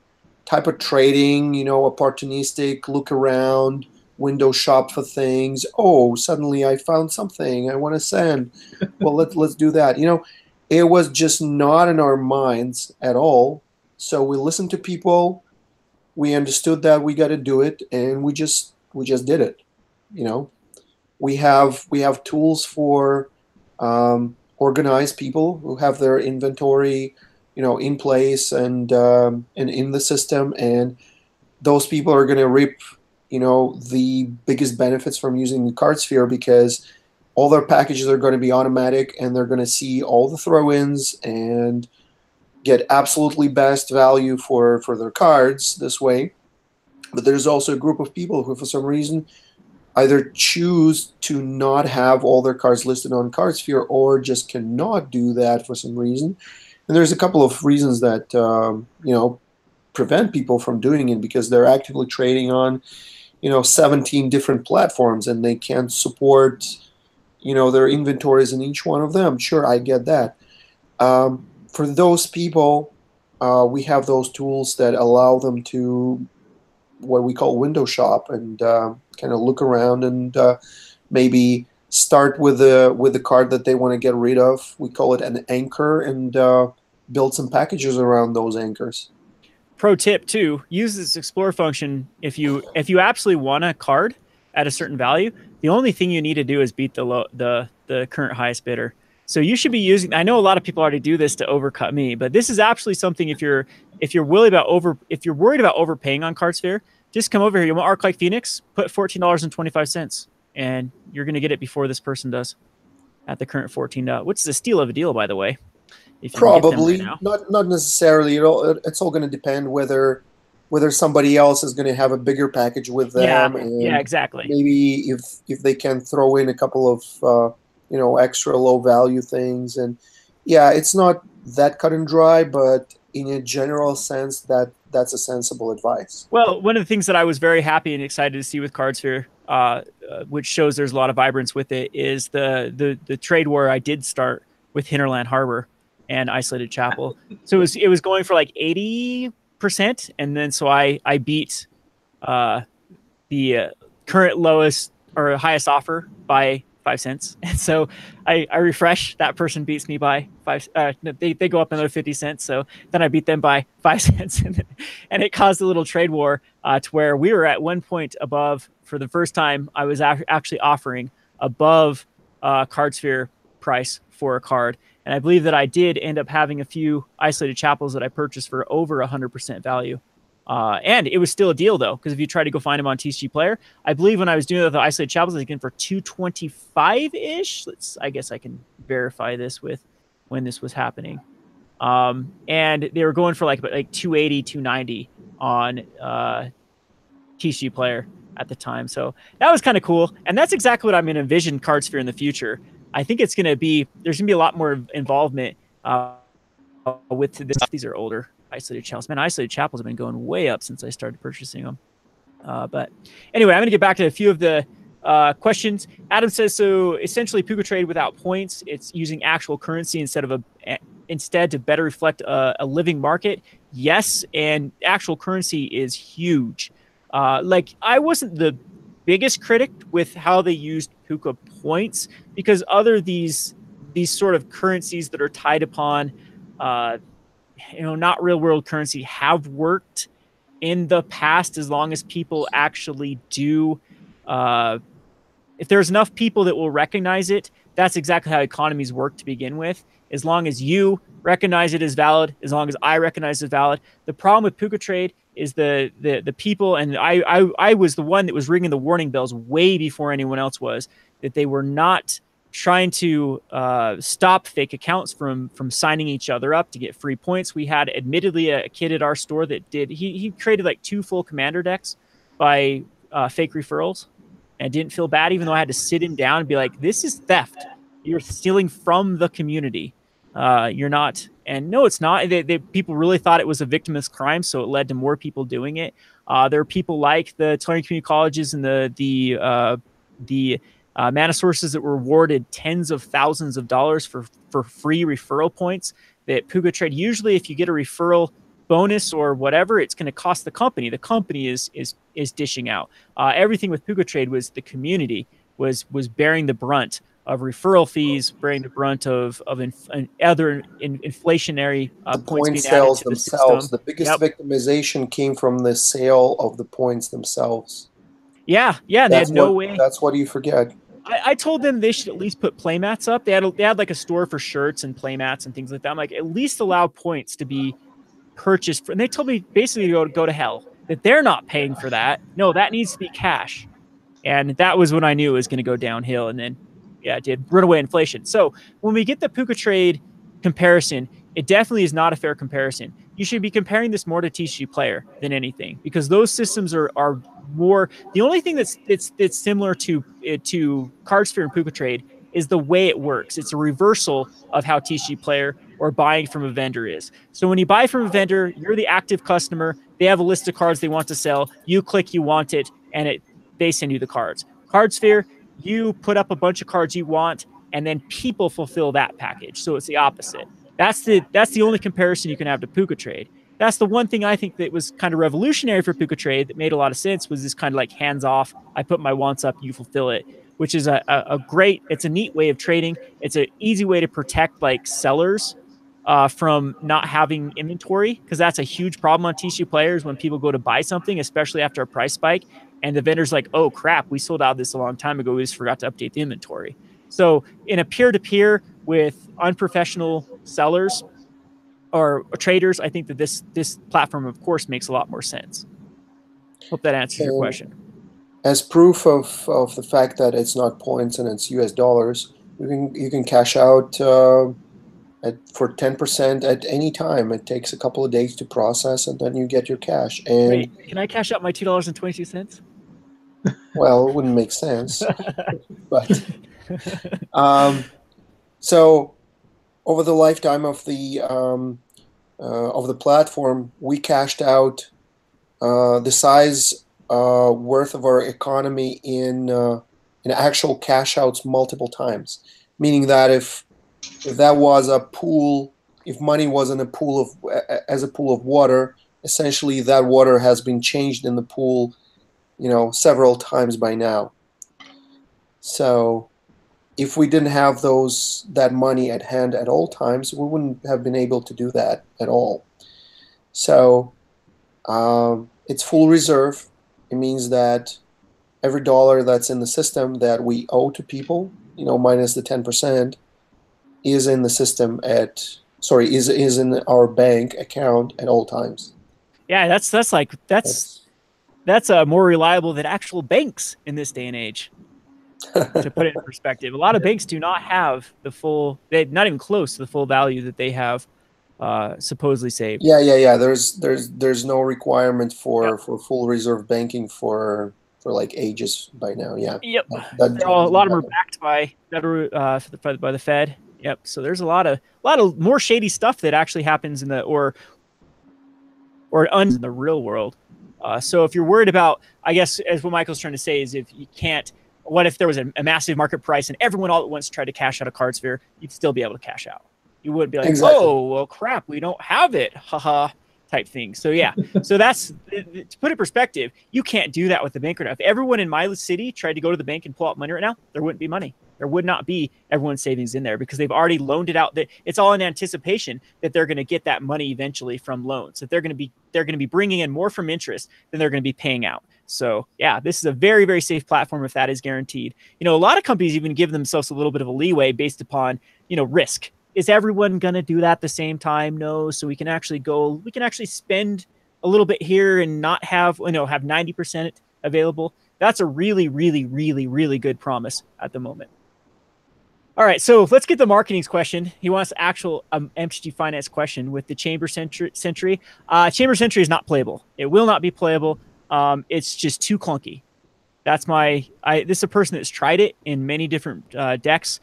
type of trading, opportunistic, look around, window shop for things. Oh, suddenly I found something I want to send. Well, let's do that. It was just not in our minds at all. So we listened to people. We understood that we got to do it, and we just did it. We have tools for organized people who have their inventory, in place and in the system, and those people are going to reap the biggest benefits from using the Cardsphere, because all their packages are going to be automatic, and they're going to see all the throw-ins and get absolutely best value for their cards this way. But there's also a group of people who, for some reason, either choose to not have all their cards listed on Cardsphere or just cannot do that for some reason. And there's a couple of reasons that prevent people from doing it, because they're actively trading on 17 different platforms, and they can't support their inventories in each one of them. Sure, I get that. For those people, we have those tools that allow them to what we call window shop and kind of look around and maybe start with the card that they want to get rid of. We call it an anchor, and build some packages around those anchors. Pro tip too: use this explore function if you absolutely want a card at a certain value. The only thing you need to do is beat the current highest bidder. So you should be using. I know a lot of people already do this to overcut me, but this is absolutely something. If you're worried about overpaying on Cardsphere, just come over here. You want Arc Like Phoenix? Put $14.25, and you're going to get it before this person does at the current 14. What's the steal of a deal, by the way? Probably not necessarily. It's all going to depend whether somebody else is going to have a bigger package with them. Yeah, exactly. Maybe if they can throw in a couple of extra low value things, and it's not that cut and dry, but in a general sense, that's a sensible advice. Well, one of the things that I was very happy and excited to see with Cardsphere, which shows there's a lot of vibrance with it, is the trade war I did start with Hinterland Harbor and Isolated Chapel. So it was going for like 80 5%, and then so I beat the current lowest or highest offer by 5 cents. And so I refresh, that person beats me by 5, they go up another 50 cents. So then I beat them by 5 cents, and it caused a little trade war to where we were at one point above. For the first time, I was actually offering above Cardsphere price for a card. And I believe that I did end up having a few isolated chapels that I purchased for over 100% value. And it was still a deal, though, because if you try to go find them on TCG Player, I believe when I was doing the isolated chapels, I was getting for 225-ish. I guess I can verify this with when this was happening. And they were going for like 280, 290 on TCG Player at the time. So that was kind of cool. And that's exactly what I'm going to envision Cardsphere in the future. I think it's going to be, there's going to be a lot more involvement with this. These are older isolated chapels. Man, isolated chapels have been going way up since I started purchasing them. But anyway, I'm going to get back to a few of the questions. Adam says, so essentially Puka trade without points, it's using actual currency instead to better reflect a living market. Yes, and actual currency is huge. Like, I wasn't the biggest critic with how they used Puka points, because these sort of currencies that are tied upon not real world currency have worked in the past, as long as people actually do. If there's enough people that will recognize it, that's exactly how economies work to begin with. As long as you recognize it as valid, as long as I recognize it as valid. The problem with Puka trade is the people, and I was the one that was ringing the warning bells way before anyone else was, that they were not trying to stop fake accounts from signing each other up to get free points. We had admittedly a kid at our store that did, he created like 2 full commander decks by fake referrals, and didn't feel bad, even though I had to sit him down and be like, this is theft. You're stealing from the community. You're not. And no, it's not. People really thought it was a victimless crime, so it led to more people doing it. There are people like the Tulare Community Colleges and the mana sources that were awarded tens of thousands of dollars for free referral points. That Puka trade, usually if you get a referral bonus or whatever, it's going to cost the company. The company is dishing out. Everything with Puka trade was the community was bearing the brunt of referral fees, bearing the brunt of other inflationary points being added to the system. The biggest victimization came from the sale of the points themselves. Yeah, they had no way. That's what you forget. I told them they should at least put playmats up. They had like a store for shirts and playmats and things like that. I'm like, at least allow points to be purchased. And they told me basically to go to hell, that they're not paying for that. No, that needs to be cash. And that was when I knew it was going to go downhill. And then, yeah, it did. Runaway inflation. So when we get the Puka trade comparison, it definitely is not a fair comparison. You should be comparing this more to TCG Player than anything, because those systems are more. The only thing that's similar to Cardsphere and Puka trade is the way it works. It's a reversal of how TCG Player or buying from a vendor is. So when you buy from a vendor, you're the active customer. They have a list of cards they want to sell. You click you want it, and they send you the cards. Cardsphere, you put up a bunch of cards you want, and then people fulfill that package. So it's the opposite. That's the only comparison you can have to Puka trade. That's the one thing I think that was kind of revolutionary for Puka trade that made a lot of sense, was this kind of like hands off. I put my wants up, you fulfill it, which is a great, it's a neat way of trading. It's an easy way to protect like sellers from not having inventory, because that's a huge problem on TCG Players when people go to buy something, especially after a price spike, and the vendor's like, oh crap, we sold out this a long time ago, we just forgot to update the inventory. So in a peer-to-peer with unprofessional sellers or traders, I think that this platform, of course, makes a lot more sense. Hope that answers your question. As proof of the fact that it's not points and it's US dollars, you can cash out for 10% at any time. It takes a couple of days to process, and then you get your cash. And wait, can I cash out my $2.22? Well, it wouldn't make sense, but so over the lifetime of the platform, we cashed out the size worth of our economy in actual cash outs multiple times. Meaning that if that was a pool, if money was in a pool of as a pool of water, essentially that water has been changed in the pool, you know, several times by now. So if we didn't have that money at hand at all times, we wouldn't have been able to do that at all. So it's full reserve. It means that every dollar that's in the system that we owe to people, you know, minus the 10%, is in the system is in our bank account at all times. Yeah, that's more reliable than actual banks in this day and age. To put it in perspective, a lot of banks do not have the full, they're not even close to the full value that they have supposedly saved. Yeah. There's no requirement for full reserve banking for like ages by now. Yeah. Yep. A lot of them are backed by the Fed. Yep. So there's a lot of more shady stuff that actually happens in the in the real world. So if you're worried about, I guess, as what Michael's trying to say is, if you can't, what if there was a massive market price and everyone all at once tried to cash out a Cardsphere, you'd still be able to cash out. You wouldn't be like, exactly. Oh, well, crap, we don't have it, haha, type thing. So yeah, so that's, to put it in perspective, you can't do that with the bank right now. If everyone in my city tried to go to the bank and pull out money right now, there wouldn't be money. There would not be everyone's savings in there because they've already loaned it out. That it's all in anticipation that they're going to get that money eventually from loans. That they're going to be bringing in more from interest than they're going to be paying out. So yeah, this is a very, very safe platform if that is guaranteed. You know, a lot of companies even give themselves a little bit of a leeway based upon, you know, risk. Is everyone going to do that at the same time? No. So we can actually spend a little bit here and not have 90% available. That's a really, really, really, really good promise at the moment. All right, so let's get the marketing's question. He wants actual MTG Finance question with the Chamber Sentry. Chamber Sentry is not playable. It will not be playable. It's just too clunky. That's this is a person that's tried it in many different decks.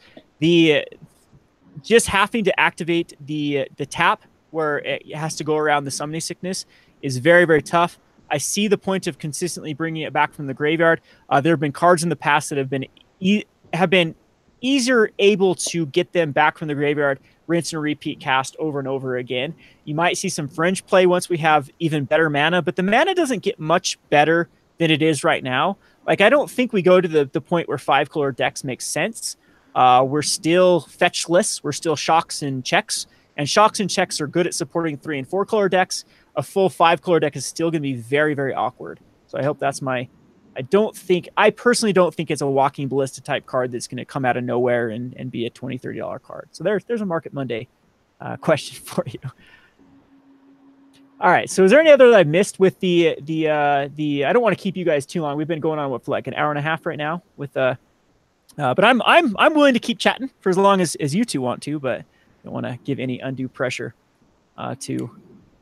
Just having to activate the tap where it has to go around the summoning sickness is very, very tough. I see the point of consistently bringing it back from the graveyard. There have been cards in the past that have been easier able to get them back from the graveyard, rinse and repeat cast over and over again. You might see some fringe play once we have even better mana, but the mana doesn't get much better than it is right now. Like, I don't think we go to the point where 5-color decks make sense. We're still fetchless. We're still shocks and checks. And shocks and checks are good at supporting 3- and 4-color decks. A full 5-color deck is still going to be very, very awkward. So I hope that's I personally don't think it's a walking ballista type card that's going to come out of nowhere and be a $20, $30 card. So there's a Market Monday question for you. All right. So is there any other that I missed with the I don't want to keep you guys too long. We've been going on for like an hour and a half right now with but I'm willing to keep chatting for as long as you two want to, but I don't want to give any undue pressure to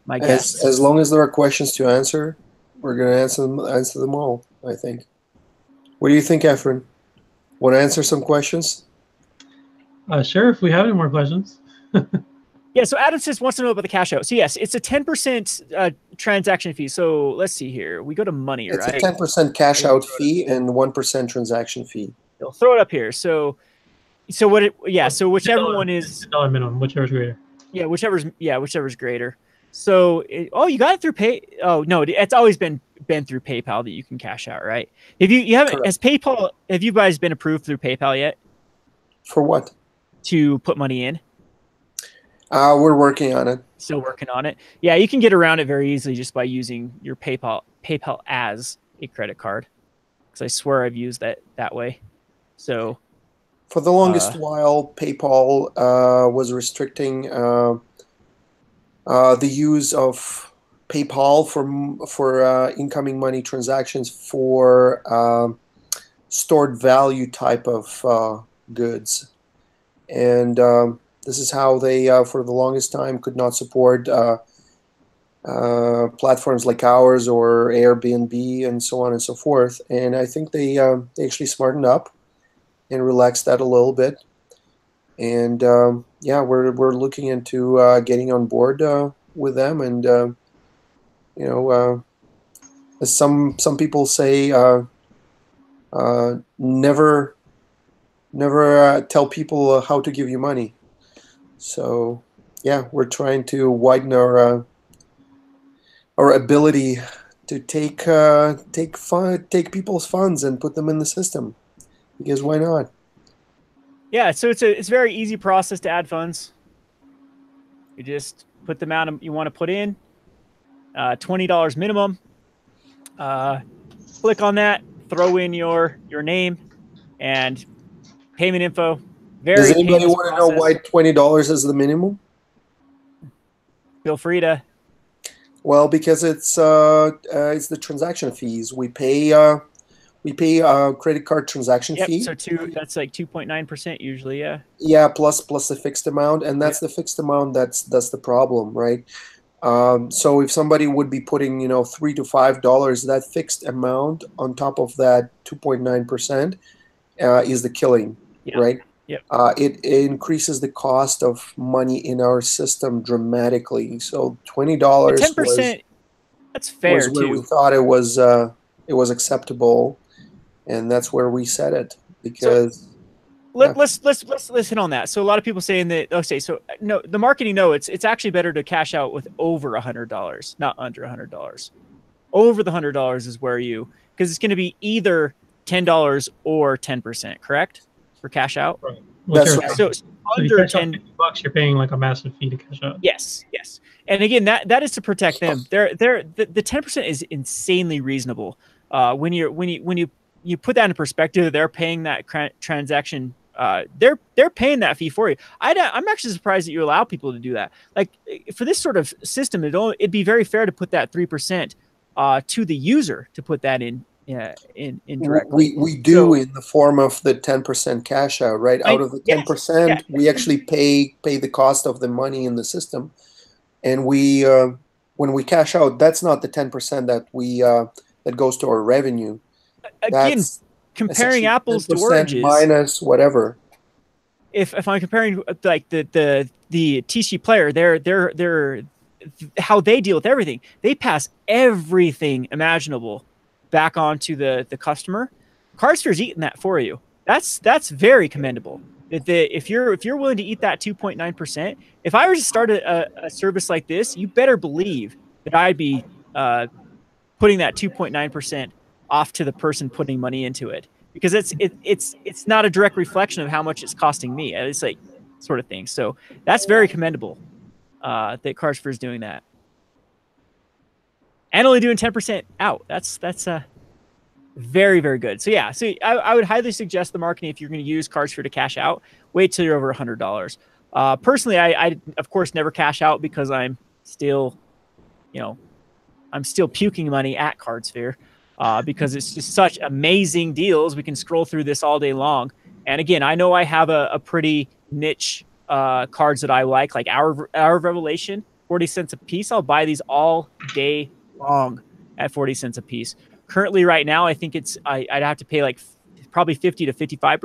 my guests. As long as there are questions to answer, we're going to answer them all, I think. What do you think, Efren? Want to answer some questions? Sure, if we have any more questions. Yeah, so Adam wants to know about the cash out. So yes, it's a 10% transaction fee. So let's see here. We go to money, it's right? It's a 10% cash out fee and 1% transaction fee. They'll throw it up here. So whichever one is $1 minimum, whichever's greater. Yeah, whichever's greater. So you got it through Pay. Oh no, it's always been through PayPal that you can cash out, right? If you haven't, have you guys been approved through PayPal yet? For what? To put money in. We're working on it. Still working on it. Yeah, you can get around it very easily just by using your PayPal as a credit card. Because I swear I've used that way. So for the longest while, PayPal was restricting the use of PayPal for incoming money transactions for stored value type of goods, and this is how they, for the longest time, could not support platforms like ours or Airbnb and so on and so forth. And I think they actually smartened up and relaxed that a little bit. And yeah, we're looking into getting on board with them. And you know, as some people say, never tell people how to give you money. So yeah, we're trying to widen our our ability to take people's funds and put them in the system, because why not? Yeah, so it's a very easy process to add funds. You just put the amount you want to put in, $20 minimum. Click on that, throw in your name and payment info. Does Very anybody painless want to know why process. $20 is the minimum? Feel free to. Well, because it's the transaction fees. We pay credit card transaction Yep. fee. So that's like 2.9% usually. Yeah. Yeah, plus the fixed amount, and that's Yep. the fixed amount. That's the problem, right? So if somebody would be putting, $3 to $5, that fixed amount on top of that 2.9% is the killing, Yep. right? Yep. It increases the cost of money in our system dramatically. So $20 10%. That's fair was where we too. thought it was acceptable, and that's where we set it, because. Let's hit on that. So a lot of people saying that, okay, so no, the marketing, no, it's actually better to cash out with over $100, not under $100. Over the $100 is where because it's going to be either $10 or 10%, correct? For cash out. Right. That's right. So under you cash out $50, you're paying like a massive fee to cash out. Yes, yes. And again, that is to protect them. The 10% is insanely reasonable. When you put that in perspective, they're paying that transaction. They're paying that fee for you. I'm actually surprised that you allow people to do that. Like for this sort of system, it'd be very fair to put that 3% to the user to put that in directly. We do in the form of the 10% cash out, right? Out of the 10%, yes. We actually pay the cost of the money in the system, and we when we cash out, that's not the 10% that goes to our revenue. Again, comparing apples to oranges, minus whatever. If I'm comparing like the TC player, they're how they deal with everything. They pass everything imaginable back onto the customer. Cardsphere's eating that for you. That's very commendable. If you're willing to eat that 2.9%, if I were to start a service like this, you better believe that I'd be putting that 2.9% off to the person putting money into it, because it's not a direct reflection of how much it's costing me. It's like sort of thing. So that's very commendable that Cardsphere is doing that, and only doing 10% out. That's very, very good. So yeah, so I would highly suggest the marketing, if you're going to use Cardsphere to cash out, wait till you're over $100. Personally, I of course never cash out, because I'm still puking money at Cardsphere, because it's just such amazing deals. We can scroll through this all day long. And again, I know I have a pretty niche cards that I like Hour of Revelation, 40 cents a piece. I'll buy these all day long at 40 cents a piece. Currently, right now, I think I'd have to pay like probably 50 to 55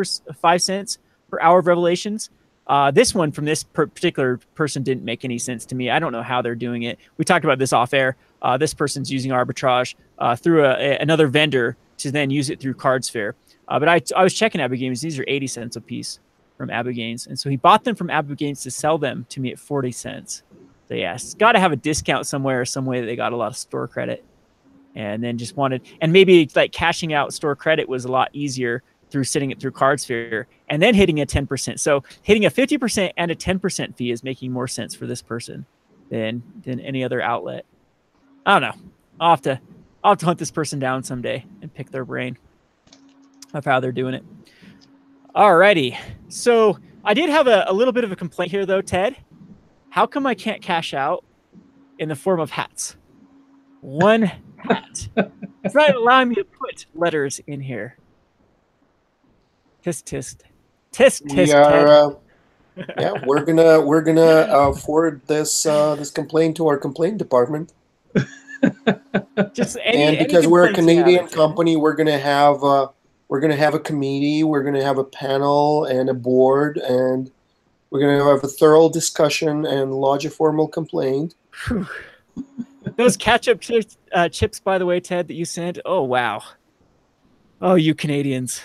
cents per Hour of Revelations. This one from this particular person didn't make any sense to me. I don't know how they're doing it. We talked about this off air. This person's using arbitrage through another vendor to then use it through Cardsphere. But I was checking Abigains. These are 80 cents a piece from Abigains. And so he bought them from Abigains to sell them to me at 40 cents. So yeah, it's got to have a discount somewhere, or some way that they got a lot of store credit. And then just wanted, and maybe like cashing out store credit was a lot easier through sitting it through Cardsphere and then hitting a 10%. So hitting a 50% and a 10% fee is making more sense for this person than any other outlet. I don't know. I'll have to hunt this person down someday and pick their brain of how they're doing it. Alrighty. So I did have a little bit of a complaint here though, Ted. How come I can't cash out in the form of hats? One hat. It's not allowing me to put letters in here. Tisk tisk. Tisk tisk. Yeah, we're gonna forward this complaint to our complaint department. And because we're a Canadian company, we're gonna have a committee, we're gonna have a panel and a board, and we're gonna have a thorough discussion and lodge a formal complaint. Those ketchup chips, by the way, Ted, that you sent. Oh wow. Oh, you Canadians.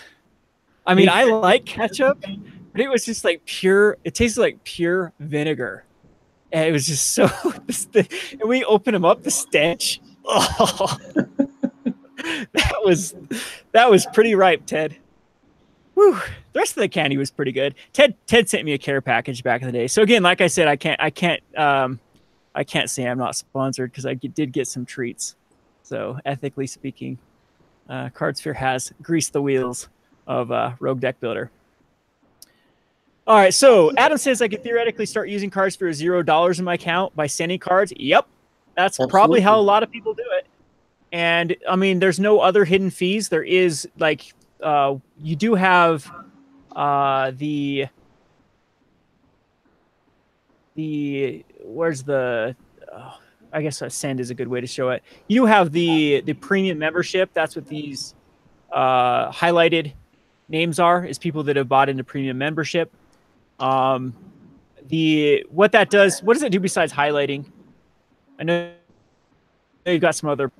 I mean, I like ketchup, but it was just like pure. It tasted like pure vinegar, And it was just so. And we opened them up, the stench. Oh, that was pretty ripe, Ted. Whew. The rest of the candy was pretty good. Ted sent me a care package back in the day. So again, like I said, I can't say I'm not sponsored because I did get some treats. So ethically speaking, Cardsphere has greased the wheels of Rogue Deck Builder. All right, so Adam says I could theoretically start using Cardsphere with $0 in my account by sending cards. Yep, that's Absolutely. Probably how a lot of people do it. And I mean, there's no other hidden fees. There is like you do have the where's the I guess send is a good way to show it. You have the premium membership. That's what these highlighted names are, is people that have bought into premium membership. What that does, what does it do besides highlighting? I know you've got some other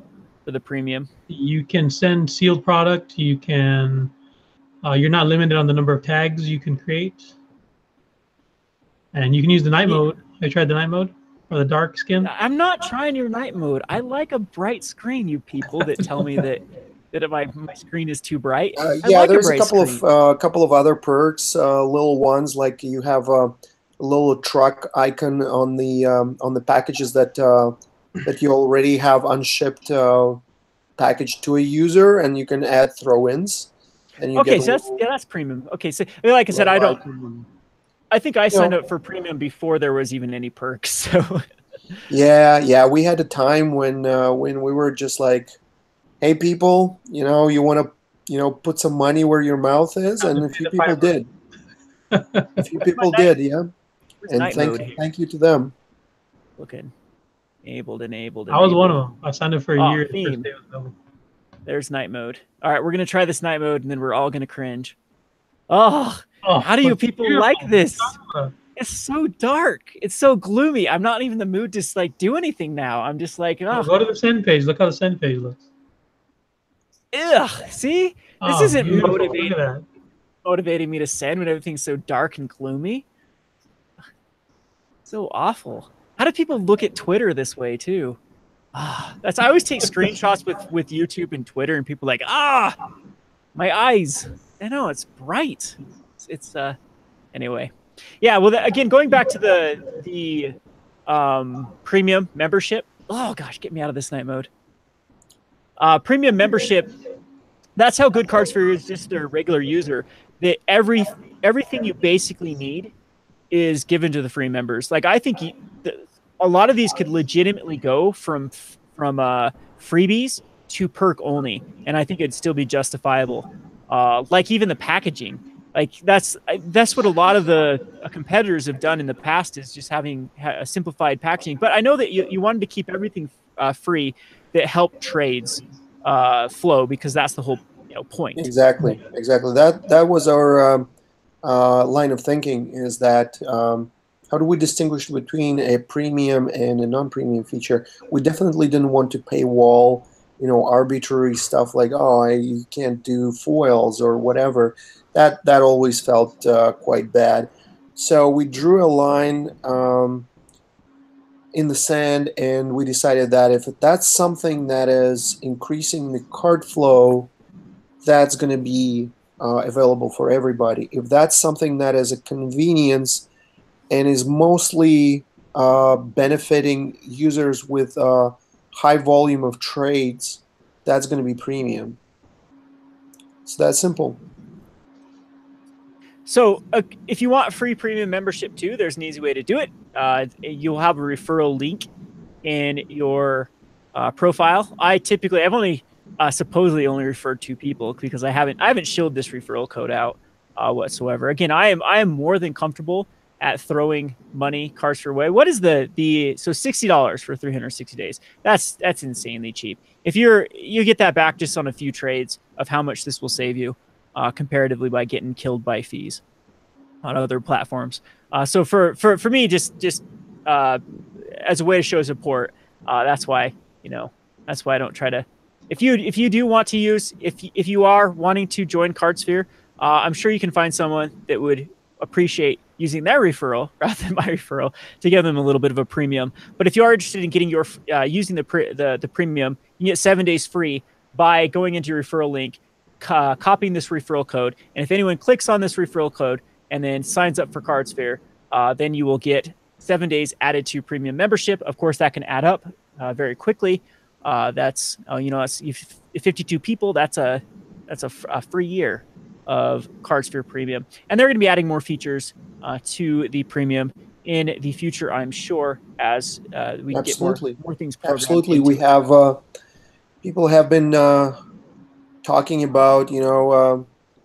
for the premium. You can send sealed product. You can you're not limited on the number of tags you can create. And you can use the night mode. Have you tried the night mode or the dark skin? I'm not trying your night mode. I like a bright screen, you people that tell me that my screen is too bright. Yeah, like there's a couple of other perks, little ones, like you have a little truck icon on the packages that you already have unshipped package to a user, and you can add throw-ins. Okay, so that's premium. Okay, so like I said, I think I signed up for premium before there was even any perks. So yeah, we had a time when we were just like, hey people, you want to put some money where your mouth is, and a few people did. A few people did, yeah. And thank you to them. Looking enabled. I was one of them. I signed up for a year. Theme. There's night mode. All right, we're gonna try this night mode, and then we're all gonna cringe. Oh, how do you people like this? It's so dark. It's so gloomy. I'm not even in the mood to like do anything now. I'm just like, oh. Go to the send page. Look how the send page looks. Ugh. See, this isn't motivating me to send when everything's so dark and gloomy. So awful. How do people look at Twitter this way too? I always take screenshots with YouTube and Twitter, and people are like, my eyes. I know it's bright. It's anyway. Yeah. Well, again, going back to the premium membership. Oh gosh, get me out of this night mode. Premium membership. That's how good Cardsphere is. Just a regular user. That everything you basically need is given to the free members. Like I think a lot of these could legitimately go from freebies to perk only, and I think it'd still be justifiable. Like even the packaging, like that's what a lot of the competitors have done in the past, is just having a simplified packaging. But I know that you wanted to keep everything free that helped trades flow, because that's the whole point. Exactly. That was our line of thinking, is that how do we distinguish between a premium and a non-premium feature? We definitely didn't want to paywall arbitrary stuff like, you can't do foils or whatever. That always felt quite bad. So we drew a line in the sand, and we decided that if that's something that is increasing the card flow, that's going to be available for everybody. If that's something that is a convenience and is mostly benefiting users with high volume of trades, that's going to be premium. So that's simple. So if you want free premium membership too, there's an easy way to do it. You'll have a referral link in your profile. I've only supposedly only referred 2 people, because I haven't shilled this referral code out whatsoever. Again, I am more than comfortable at throwing money Cardsphere away. What is so $60 for 360 days? That's insanely cheap. If you get that back just on a few trades of how much this will save you comparatively by getting killed by fees on other platforms. So for me, just as a way to show support, that's why I don't try to. If you do want to use, if you are wanting to join Cardsphere, I'm sure you can find someone that would appreciate using their referral rather than my referral to give them a little bit of a premium. But if you are interested in getting your using the premium, you get 7 days free by going into your referral link, copying this referral code. And if anyone clicks on this referral code and then signs up for Cardsphere, then you will get 7 days added to premium membership. Of course, that can add up very quickly. That's that's 52 people. That's a free year of Cardsphere Premium, and they're going to be adding more features to the premium in the future, I'm sure, as we get more things programmed. Absolutely, we have people have been talking about,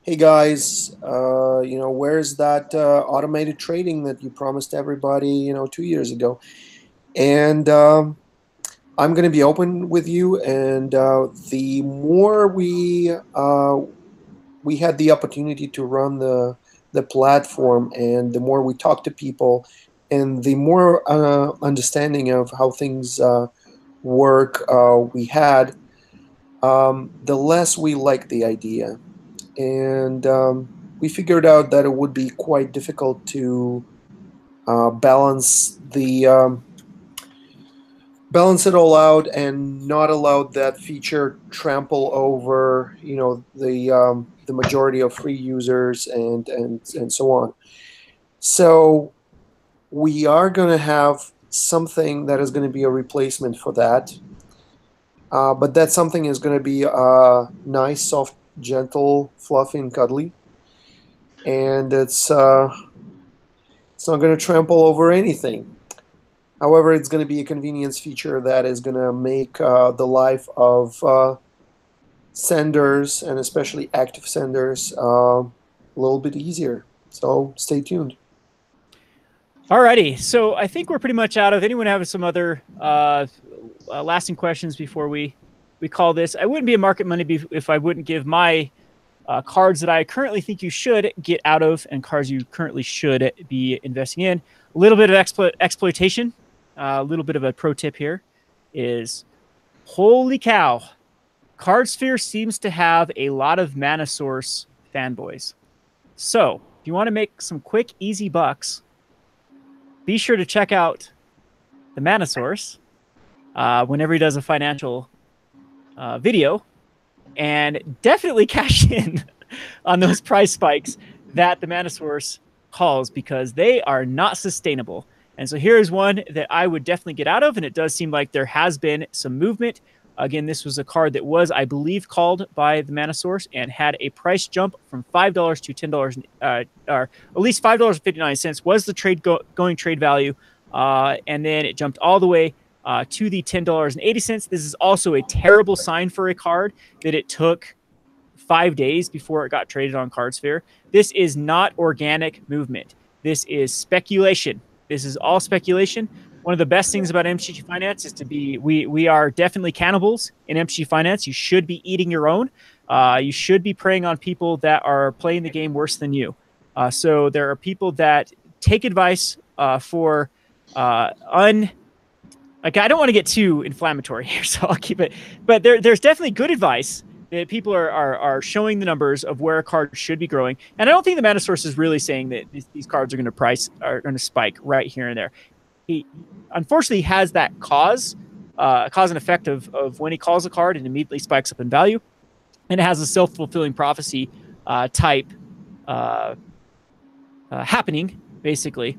hey guys, where's that automated trading that you promised everybody, 2 years ago? And I'm going to be open with you, and the more we had the opportunity to run the platform, and the more we talk to people, and the more understanding of how things work we had, the less we liked the idea. And we figured out that it would be quite difficult to balance it all out and not allow that feature trample over, the majority of free users and so on. So we are going to have something that is going to be a replacement for that. But that something is going to be nice, soft, gentle, fluffy, and cuddly. And it's not going to trample over anything. However, it's going to be a convenience feature that is going to make the life of senders, and especially active senders, a little bit easier. So stay tuned. Alrighty, so I think we're pretty much out of. Anyone have some other lasting questions before we call this? I wouldn't be a Market Monday if I wouldn't give my cards that I currently think you should get out of, and cards you currently should be investing in. A little bit of exploitation. A little bit of a pro tip here is, holy cow, Cardsphere seems to have a lot of Mana Source fanboys. So if you want to make some quick, easy bucks, be sure to check out the Mana Source whenever he does a financial video, and definitely cash in on those price spikes that the Mana Source calls, because they are not sustainable. And so here's one that I would definitely get out of, and it does seem like there has been some movement. Again, this was a card that was, I believe, called by the Mana Source and had a price jump from $5 to $10, or at least $5.59 was the going trade value, and then it jumped all the way to the $10.80. This is also a terrible sign for a card that it took 5 days before it got traded on Cardsphere. This is not organic movement. This is speculation. This is all speculation. One of the best things about MTG Finance is we are definitely cannibals in MTG Finance. You should be eating your own. You should be preying on people that are playing the game worse than you. So there are people that take advice for I don't want to get too inflammatory here, so I'll keep it. But there's definitely good advice that people are showing the numbers of where a card should be growing. And I don't think the Mana Source is really saying that these cards are going to spike right here and there. He unfortunately has that cause and effect of when he calls a card, it immediately spikes up in value, and it has a self-fulfilling prophecy type happening, basically.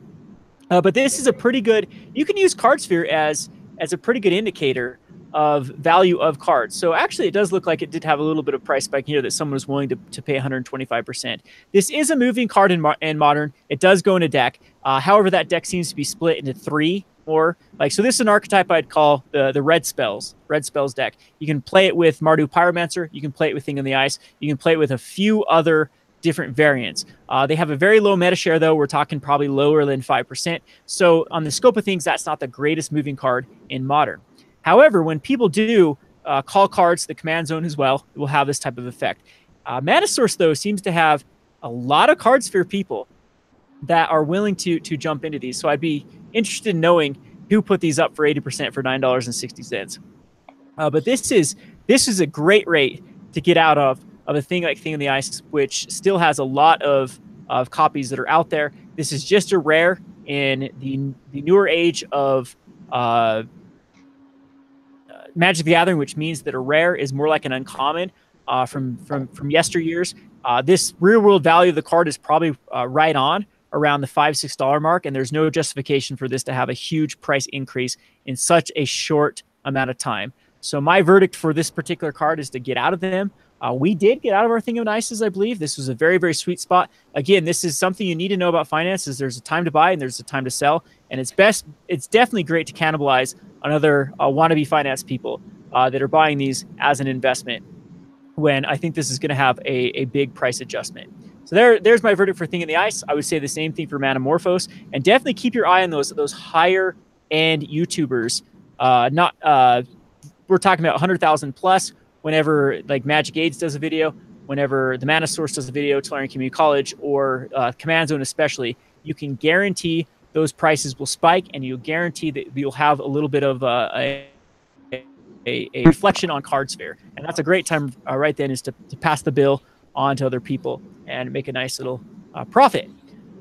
But this is a pretty good. You can use Cardsphere as a pretty good indicator of value of cards. So actually, it does look like it did have a little bit of price spike here that someone was willing to pay 125%. This is a moving card in Modern. It does go in a deck. However, that deck seems to be split into 3 more. So this is an archetype I'd call the Red Spells deck. You can play it with Mardu Pyromancer. You can play it with Thing on the Ice. You can play it with a few other different variants. They have a very low meta share, though. We're talking probably lower than 5%. So on the scope of things, that's not the greatest moving card in Modern. However, when people do call cards to the command zone as well, it will have this type of effect. Mana Source, though, seems to have a lot of Cardsphere people that are willing to jump into these. So I'd be interested in knowing who put these up for 80% for $9.60. But this is a great rate to get out of a thing like Thing on the Ice, which still has a lot of copies that are out there. This is just a rare in the newer age of Magic the Gathering, which means that a rare is more like an uncommon from yesteryears. This real world value of the card is probably right on around the $5-6 mark, and there's no justification for this to have a huge price increase in such a short amount of time. So my verdict for this particular card is to get out of them. We did get out of our thing of indices, I believe. This was a very, very sweet spot. Again, this is something you need to know about finances. There's a time to buy and there's a time to sell. And it's definitely great to cannibalize on other wannabe finance people that are buying these as an investment, when I think this is going to have a big price adjustment. So there's my verdict for Thing in the Ice. I would say the same thing for Manamorphose. And definitely keep your eye on those higher end YouTubers. We're talking about 100,000 plus. Whenever like Magic AIDS does a video, whenever the Mana Source does a video, Tulare Community College, or Command Zone especially, you can guarantee those prices will spike, and you'll guarantee that you'll have a little bit of a reflection on Cardsphere. And that's a great time right then is to pass the bill on to other people and make a nice little profit.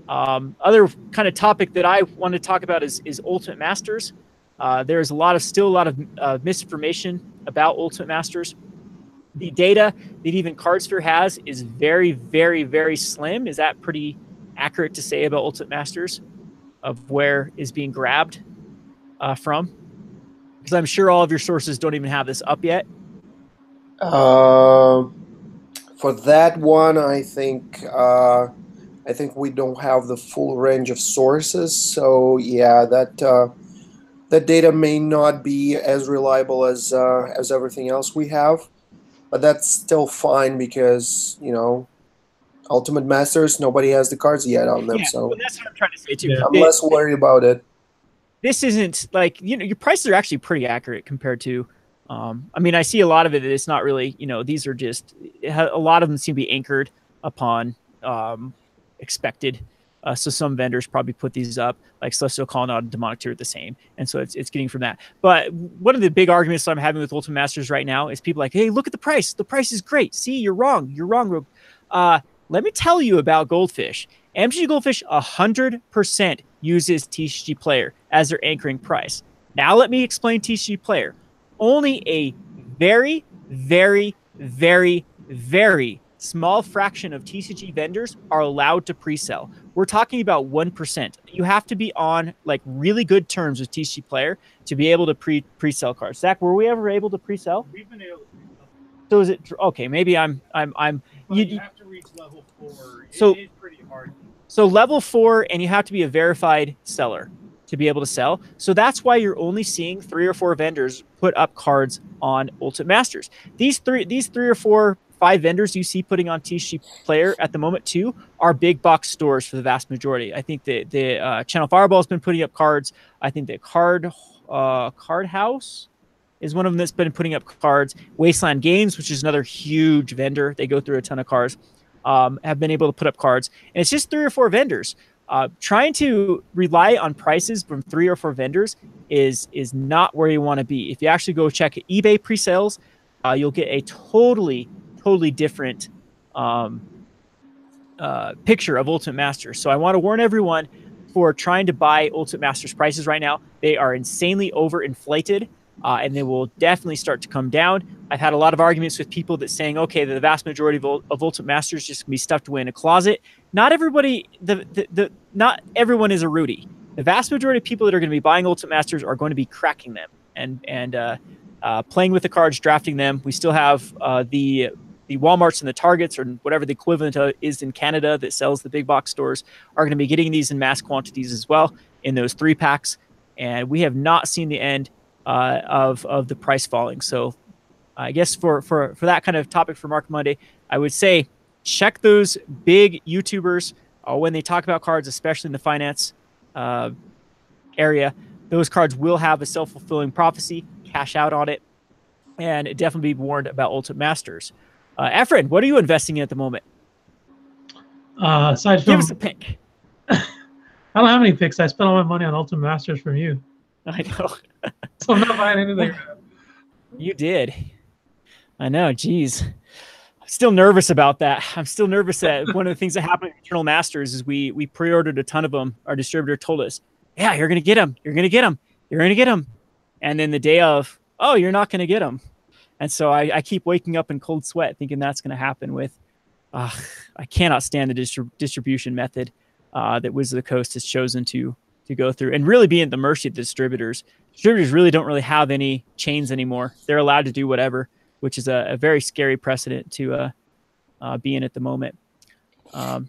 Other kind of topic that I want to talk about is Ultimate Masters. There's still a lot of misinformation about Ultimate Masters. The data that even Cardsphere has is very, very, very slim. Is that pretty accurate to say about Ultimate Masters, of where is being grabbed from? Because I'm sure all of your sources don't even have this up yet. For that one, I think we don't have the full range of sources. So yeah, that data may not be as reliable as everything else we have, but that's still fine because, you know, Ultimate Masters, nobody has the cards yet on them. Yeah, so well, that's what I'm trying to say too. I'm less worried about it. This isn't like, you know, your prices are actually pretty accurate compared to, I mean, I see a lot of it. It's not really, you know, these are just, a lot of them seem to be anchored upon expected. So some vendors probably put these up, like Celestial Colonnade and Demonic Tier, the same. And so it's getting from that. But one of the big arguments that I'm having with Ultimate Masters right now is people like, hey, look at the price. The price is great. See, you're wrong. You're wrong, Rogue. Let me tell you about Goldfish. MTG Goldfish 100% uses TCG Player as their anchoring price. Now let me explain TCG Player. Only a very, very, very, very small fraction of TCG vendors are allowed to pre-sell. We're talking about 1%. You have to be on like really good terms with TCG Player to be able to pre-sell cards. Zach, were we ever able to pre-sell? We've been able to pre-sell. So is it okay? Maybe I'm. You have to reach level 4. So it is pretty hard. So level 4, and you have to be a verified seller to be able to sell. So that's why you're only seeing 3 or 4 vendors put up cards on Ultimate Masters. These 3 or 4, 5 vendors you see putting on TCG Player at the moment too are big box stores for the vast majority. I think the Channel Fireball has been putting up cards. I think the Card House is one of them that's been putting up cards. Wasteland Games, which is another huge vendor, they go through a ton of cards, have been able to put up cards. And it's just 3 or 4 vendors. Trying to rely on prices from 3 or 4 vendors is not where you want to be. If you actually go check eBay pre-sales, you'll get a totally different picture of Ultimate Masters. So I want to warn everyone for trying to buy Ultimate Masters prices right now. They are insanely overinflated. And they will definitely start to come down. I've had a lot of arguments with people that saying, okay, the vast majority of Ultimate Masters just can be stuffed away in a closet. Not everybody, not everyone is a Rudy. The vast majority of people that are going to be buying Ultimate Masters are going to be cracking them and playing with the cards, drafting them. We still have the Walmarts and the Targets, or whatever the equivalent is in Canada that sells the big box stores, are going to be getting these in mass quantities as well in those 3-packs. And we have not seen the end of the price falling. So I guess for that kind of topic for Market Monday, I would say check those big YouTubers when they talk about cards, especially in the finance area. Those cards will have a self-fulfilling prophecy. Cash out on it, and definitely be warned about Ultimate Masters. Efren, what are you investing in at the moment? Aside from, give us a pick. I don't have any picks. I spent all my money on Ultimate Masters from you. I know. So I'm not buying anything. You did. I know. Geez. Still nervous about that. I'm still nervous that one of the things that happened at Eternal Masters is we pre-ordered a ton of them. Our distributor told us, yeah, you're going to get them. You're going to get them. You're going to get them. And then the day of, oh, you're not going to get them. And so I keep waking up in cold sweat thinking that's going to happen with, I cannot stand the distribution method that Wizard of the Coast has chosen to go through, and really be at the mercy of the distributors. Distributors really don't really have any chains anymore. They're allowed to do whatever, which is a very scary precedent to be in at the moment. Yeah,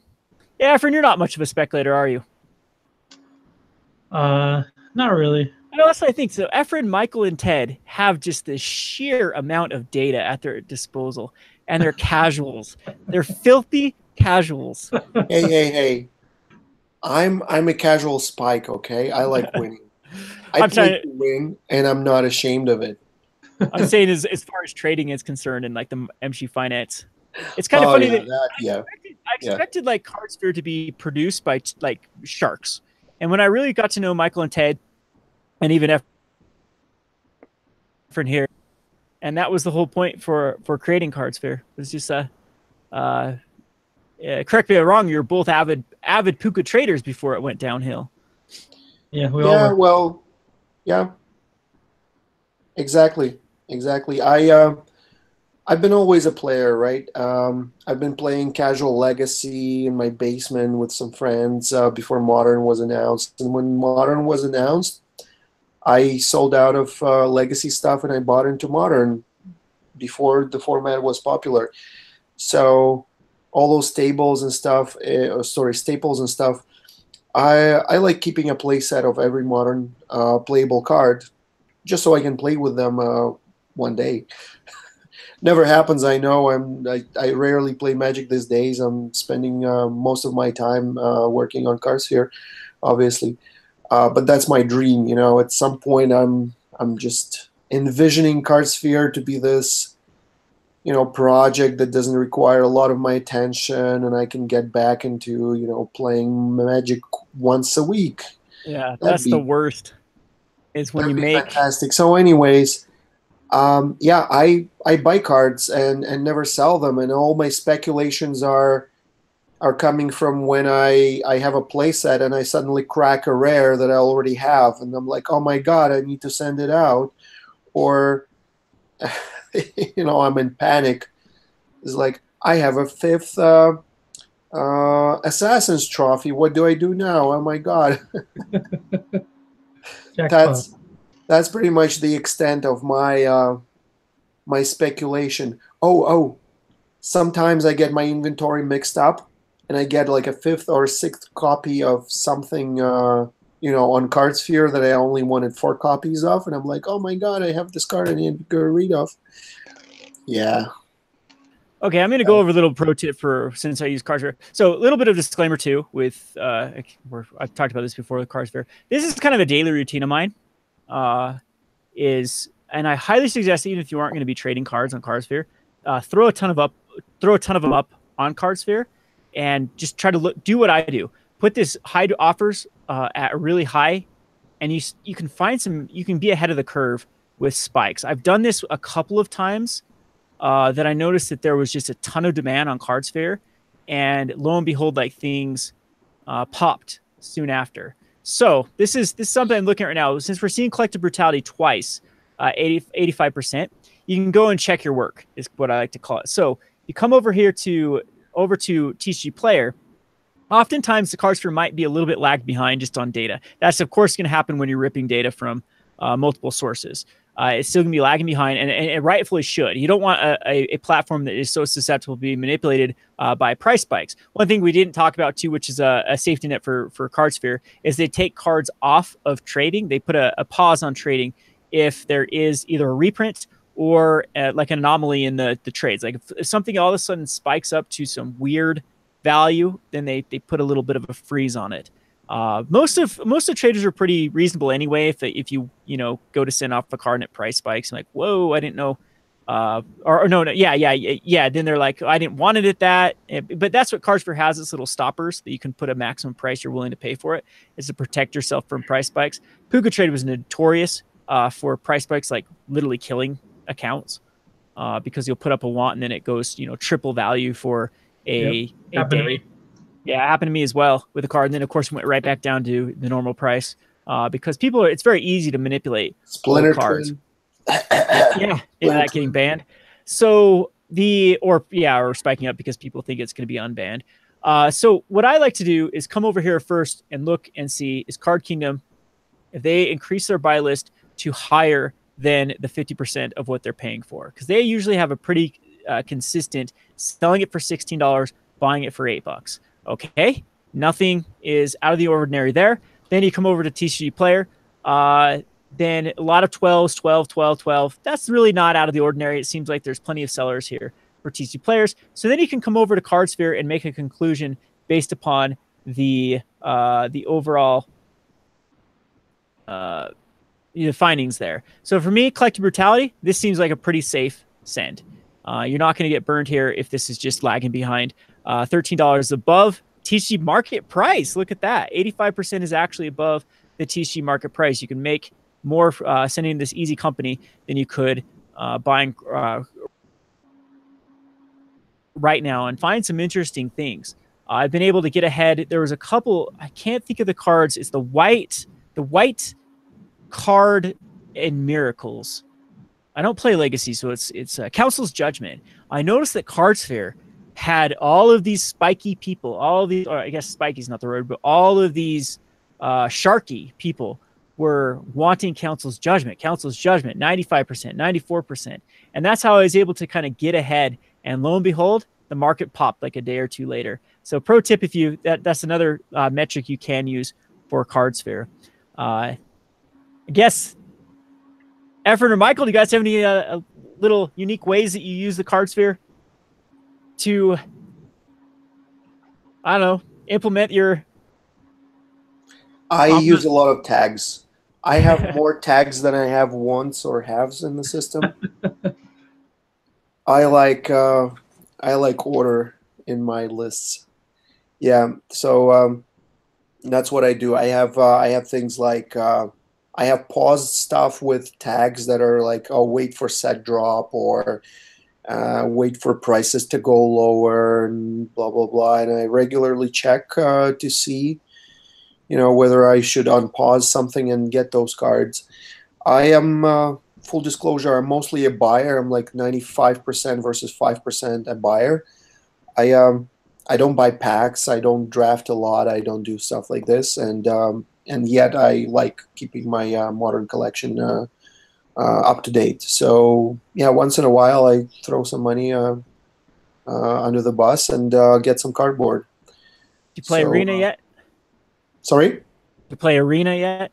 Efren, you're not much of a speculator, are you? Not really. I know, that's what I think. So Efren, Michael, and Ted have just this sheer amount of data at their disposal, and they're casuals. They're filthy casuals. Hey. I'm a casual spike, okay? I like winning. I play to win, and I'm not ashamed of it. I'm saying as far as trading is concerned and like the MG Finance. It's kind of funny I expected like Cardsphere to be produced by like sharks. And when I really got to know Michael and Ted, and even Efren here, and that was the whole point for creating Cardsphere. It was just correct me if I'm wrong, you're both avid Puka traders before it went downhill. Yeah, we all were. Well, yeah. Exactly. I've been always a player, right? I've been playing casual Legacy in my basement with some friends before Modern was announced. And when Modern was announced, I sold out of Legacy stuff and I bought into Modern before the format was popular. So all those staples and stuff, I like keeping a play set of every Modern playable card just so I can play with them one day. Never happens, I know. I rarely play Magic these days. I'm spending most of my time working on Cardsphere, obviously. But that's my dream, you know. At some point, I'm just envisioning Cardsphere to be this, you know, project that doesn't require a lot of my attention, and I can get back into, you know, playing Magic once a week. Yeah, that's the worst. Is when you make fantastic. So, anyways. Yeah, I buy cards and never sell them, and all my speculations are coming from when I have a play set and I suddenly crack a rare that I already have, and I'm like, oh my god, I need to send it out, or you know, I'm in panic. It's like, I have a 5th Assassin's Trophy. What do I do now? Oh my god. That's pretty much the extent of my my speculation. Oh, sometimes I get my inventory mixed up, and I get like a 5th or 6th copy of something, you know, on Cardsphere that I only wanted 4 copies of, and I'm like, oh my god, I have this card I need to get rid of. Yeah. Okay, I'm going to go over a little pro tip since I use Cardsphere. So a little bit of disclaimer too with I've talked about this before with Cardsphere. This is kind of a daily routine of mine. And I highly suggest, even if you aren't going to be trading cards on Cardsphere, throw a ton of them up on Cardsphere, and just try to do what I do. Put this high offers at really high, and you can find you can be ahead of the curve with spikes. I've done this a couple of times that I noticed that there was just a ton of demand on Cardsphere, and lo and behold, like things popped soon after. So this is something I'm looking at right now. Since we're seeing collective brutality twice, 85%, you can go and check your work, is what I like to call it. So you come over here to TCG Player. Oftentimes the Cardsphere might be a little bit lagged behind just on data. That's of course going to happen when you're ripping data from multiple sources. It's still going to be lagging behind, and it rightfully should. You don't want a platform that is so susceptible to being manipulated by price spikes. One thing we didn't talk about too, which is a safety net for Cardsphere, is they take cards off of trading. They put a pause on trading if there is either a reprint or like an anomaly in the trades. Like if something all of a sudden spikes up to some weird value, then they put a little bit of a freeze on it. Most of traders are pretty reasonable anyway. If you go to send off a card and it price spikes, and like, whoa, I didn't know, yeah. Then they're like, I didn't want it at that. But that's what Cardsphere has, its little stoppers that you can put a maximum price you're willing to pay for it, is to protect yourself from price spikes. Puka Trade was notorious for price spikes, like literally killing accounts. because you'll put up a want and then it goes, triple value for a day. Yeah, it happened to me as well with a card. And then, of course, went right back down to the normal price because it's very easy to manipulate Splinter cards. Twin. Yeah, that getting banned. So or spiking up because people think it's going to be unbanned. So what I like to do is come over here first and look and see, is Card Kingdom, if they increase their buy list to higher than the 50% of what they're paying for, because they usually have a pretty consistent selling it for $16, buying it for $8. Okay, nothing is out of the ordinary there. Then you come over to TCG Player. Then a lot of 12s, 12, 12, 12. That's really not out of the ordinary. It seems like there's plenty of sellers here for TCG Players. So then you can come over to Cardsphere and make a conclusion based upon the overall findings there. So for me, Collective Brutality, this seems like a pretty safe send. You're not going to get burned here if this is just lagging behind. $13 above TCG market price. Look at that. 85% is actually above the TCG market price. You can make more sending this easy company than you could buying right now, and find some interesting things. I've been able to get ahead. There was a couple, I can't think of the cards. It's the white card in Miracles. I don't play Legacy, so it's Council's Judgment. I noticed that Cardsphere had all of these spiky people, all of these, or I guess spiky is not the word, but all of these sharky people were wanting Council's Judgment, 95%, 94%. And that's how I was able to kind of get ahead. And lo and behold, the market popped like a day or two later. So pro tip, that's another metric you can use for Cardsphere. I guess, Efren or Michael, do you guys have any little unique ways that you use the Cardsphere to, I don't know, implement your... I use a lot of tags. I have more tags than I have wants or haves in the system. I like order in my lists. Yeah, so that's what I do. I have things like I have paused stuff with tags that are like, oh, wait for set drop, or wait for prices to go lower, and blah blah blah. And I regularly check to see, whether I should unpause something and get those cards. I am, full disclosure, I'm mostly a buyer. I'm like 95% versus 5% a buyer. I don't buy packs. I don't draft a lot. I don't do stuff like this. And yet I like keeping my modern collection up to date. So yeah, once in a while I throw some money under the bus and get some cardboard. Do you play Arena yet? Sorry? You play Arena yet?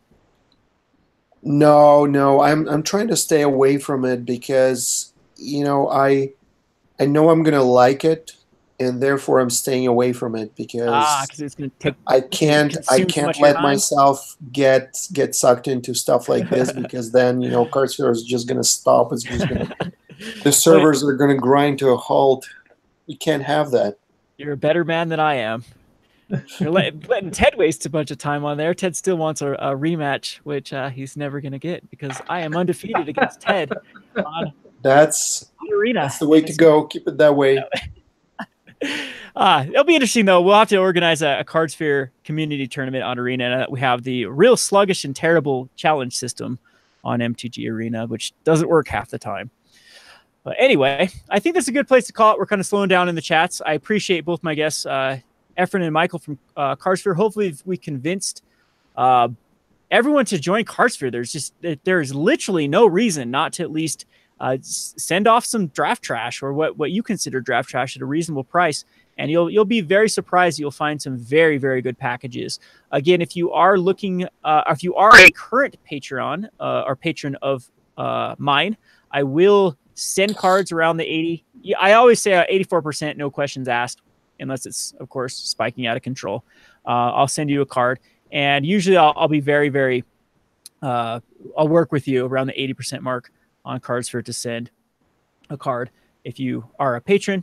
No. I'm trying to stay away from it because I know I'm gonna like it, and therefore I'm staying away from it because it's gonna take. I can't let myself get sucked into stuff like this because then Cardsphere is just gonna stop. It's just gonna the servers are gonna grind to a halt. You can't have that. You're a better man than I am. You're letting Ted waste a bunch of time on there. Ted still wants a rematch, which he's never going to get because I am undefeated against Ted. That's Arena. That's the way to go. Keep it that way. It'll be interesting, though. We'll have to organize a Cardsphere community tournament on Arena. We have the real sluggish and terrible challenge system on M2G Arena, which doesn't work half the time. But anyway, I think that's a good place to call it. We're kind of slowing down in the chats. I appreciate both my guests, Efren and Michael from Cardsphere. Hopefully we convinced everyone to join Cardsphere. There's literally no reason not to at least send off some draft trash, or what you consider draft trash, at a reasonable price, and you'll be very surprised. You'll find some very, very good packages. Again, if you are looking, if you are a current Patreon or patron of mine, I will send cards around the 80. I always say 84%, no questions asked, unless it's, of course, spiking out of control. I'll send you a card, and usually I'll be very, very, I'll work with you around the 80% mark on Cardsphere to send a card if you are a patron.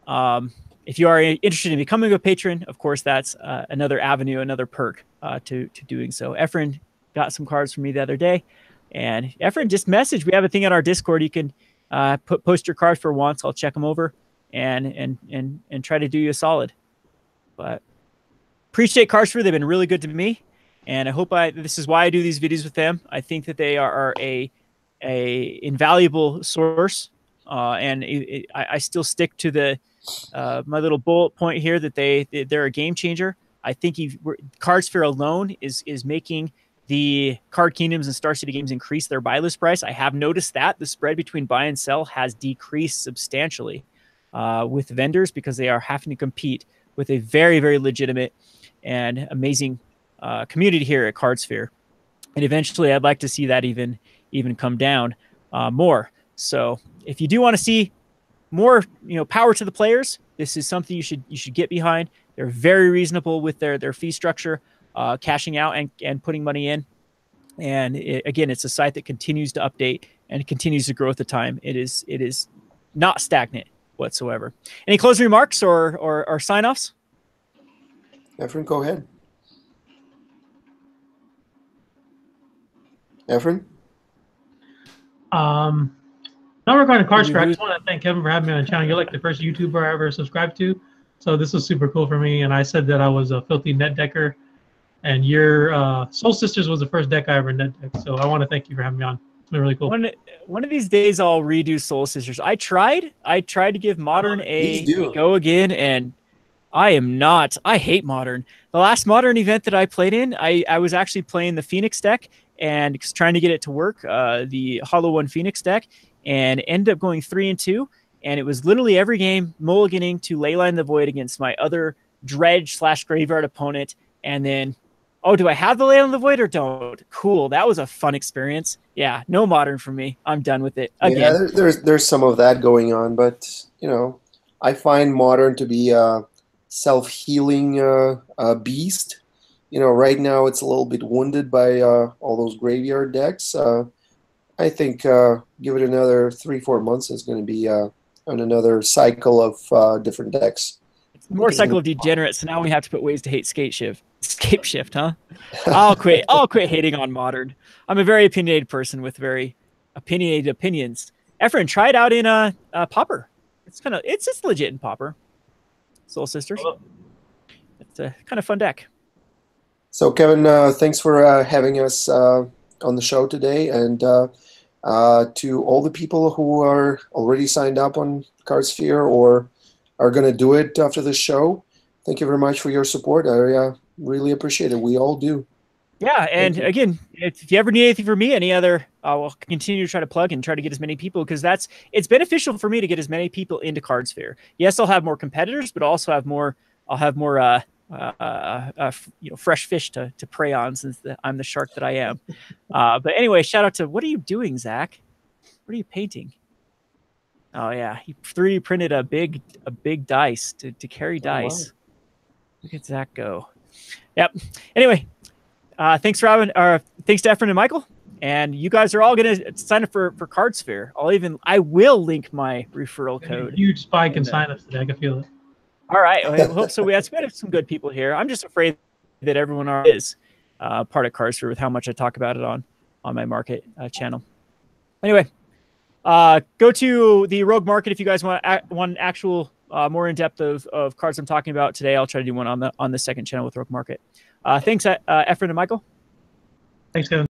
If you are interested in becoming a patron, of course, that's another avenue, another perk to doing so. Efren got some cards from me the other day, and Efren just messaged. We have a thing on our Discord. You can post your cards for once. I'll check them over and try to do you a solid. But appreciate Cardsphere. They've been really good to me, and I hope this is why I do these videos with them. I think that they are a invaluable source, and I still stick to the my little bullet point here that they're a game changer. I think Cardsphere alone is making the Card Kingdoms and Star City games increase their buy list price. I have noticed that the spread between buy and sell has decreased substantially with vendors, because they are having to compete with a very, very legitimate and amazing community here at Cardsphere. And eventually I'd like to see that even come down more. So if you do want to see more, power to the players, this is something you should get behind. They're very reasonable with their fee structure, cashing out and putting money in. And again, it's a site that continues to update and continues to grow at the time. It is not stagnant whatsoever. Any closing remarks or sign-offs? Efren, go ahead. Efren? Not regarding Cardsphere, I just want to thank Kevin for having me on the channel. You're like the first YouTuber I ever subscribed to, so this was super cool for me. And I said that I was a filthy net decker, and your Soul Sisters was the first deck I ever net decked. So I want to thank you for having me on. It's been really cool. One of these days I'll redo Soul Sisters. I tried to give Modern a go again, and I hate Modern. The last Modern event that I played in, I was actually playing the Phoenix deck and trying to get it to work, the Hollow One Phoenix deck, and ended up going 3-2. And it was literally every game mulliganing to Leyline the Void against my other dredge/graveyard opponent. And then, oh, do I have the Leyline the Void or don't? Cool. That was a fun experience. Yeah, no Modern for me. I'm done with it. Again. Yeah, there's some of that going on, but I find Modern to be a self-healing beast. Right now it's a little bit wounded by all those graveyard decks. I think give it another 3-4 months, is going to be on another cycle of different decks. It's more cycle of degenerates. So now we have to put ways to hate Scape Shift, huh? I'll quit hating on Modern. I'm a very opinionated person with very opinionated opinions. Efren, try it out in Pauper. It's legit in Pauper. Soul Sisters. It's a kind of fun deck. So Kevin, thanks for having us on the show today, and to all the people who are already signed up on Cardsphere or are going to do it after the show, thank you very much for your support. I really appreciate it. We all do. Yeah, and again, if you ever need anything from me, any other, I'll continue to try to plug and try to get as many people, because it's beneficial for me to get as many people into Cardsphere. Yes, I'll have more competitors, but also I'll have more fresh fish to prey on, since I'm the shark that I am. But anyway, shout out to, what are you doing, Zach? What are you painting? Oh yeah, he 3D printed a big dice to carry dice. Wow. Look at Zach go. Yep. Anyway, thanks Robin. Thanks to Efren and Michael. And you guys are all gonna sign up for Cardsphere. I will link my referral code. Huge spike in signups today. I can feel it. All right. I hope so. We have some good people here. I'm just afraid that everyone is part of Cardsphere with how much I talk about it on my market channel. Anyway, go to the Rogue Market if you guys want one actual more in depth of cards I'm talking about today. I'll try to do one on the second channel with Rogue Market. Thanks, Efren and Michael. Thanks, Kevin.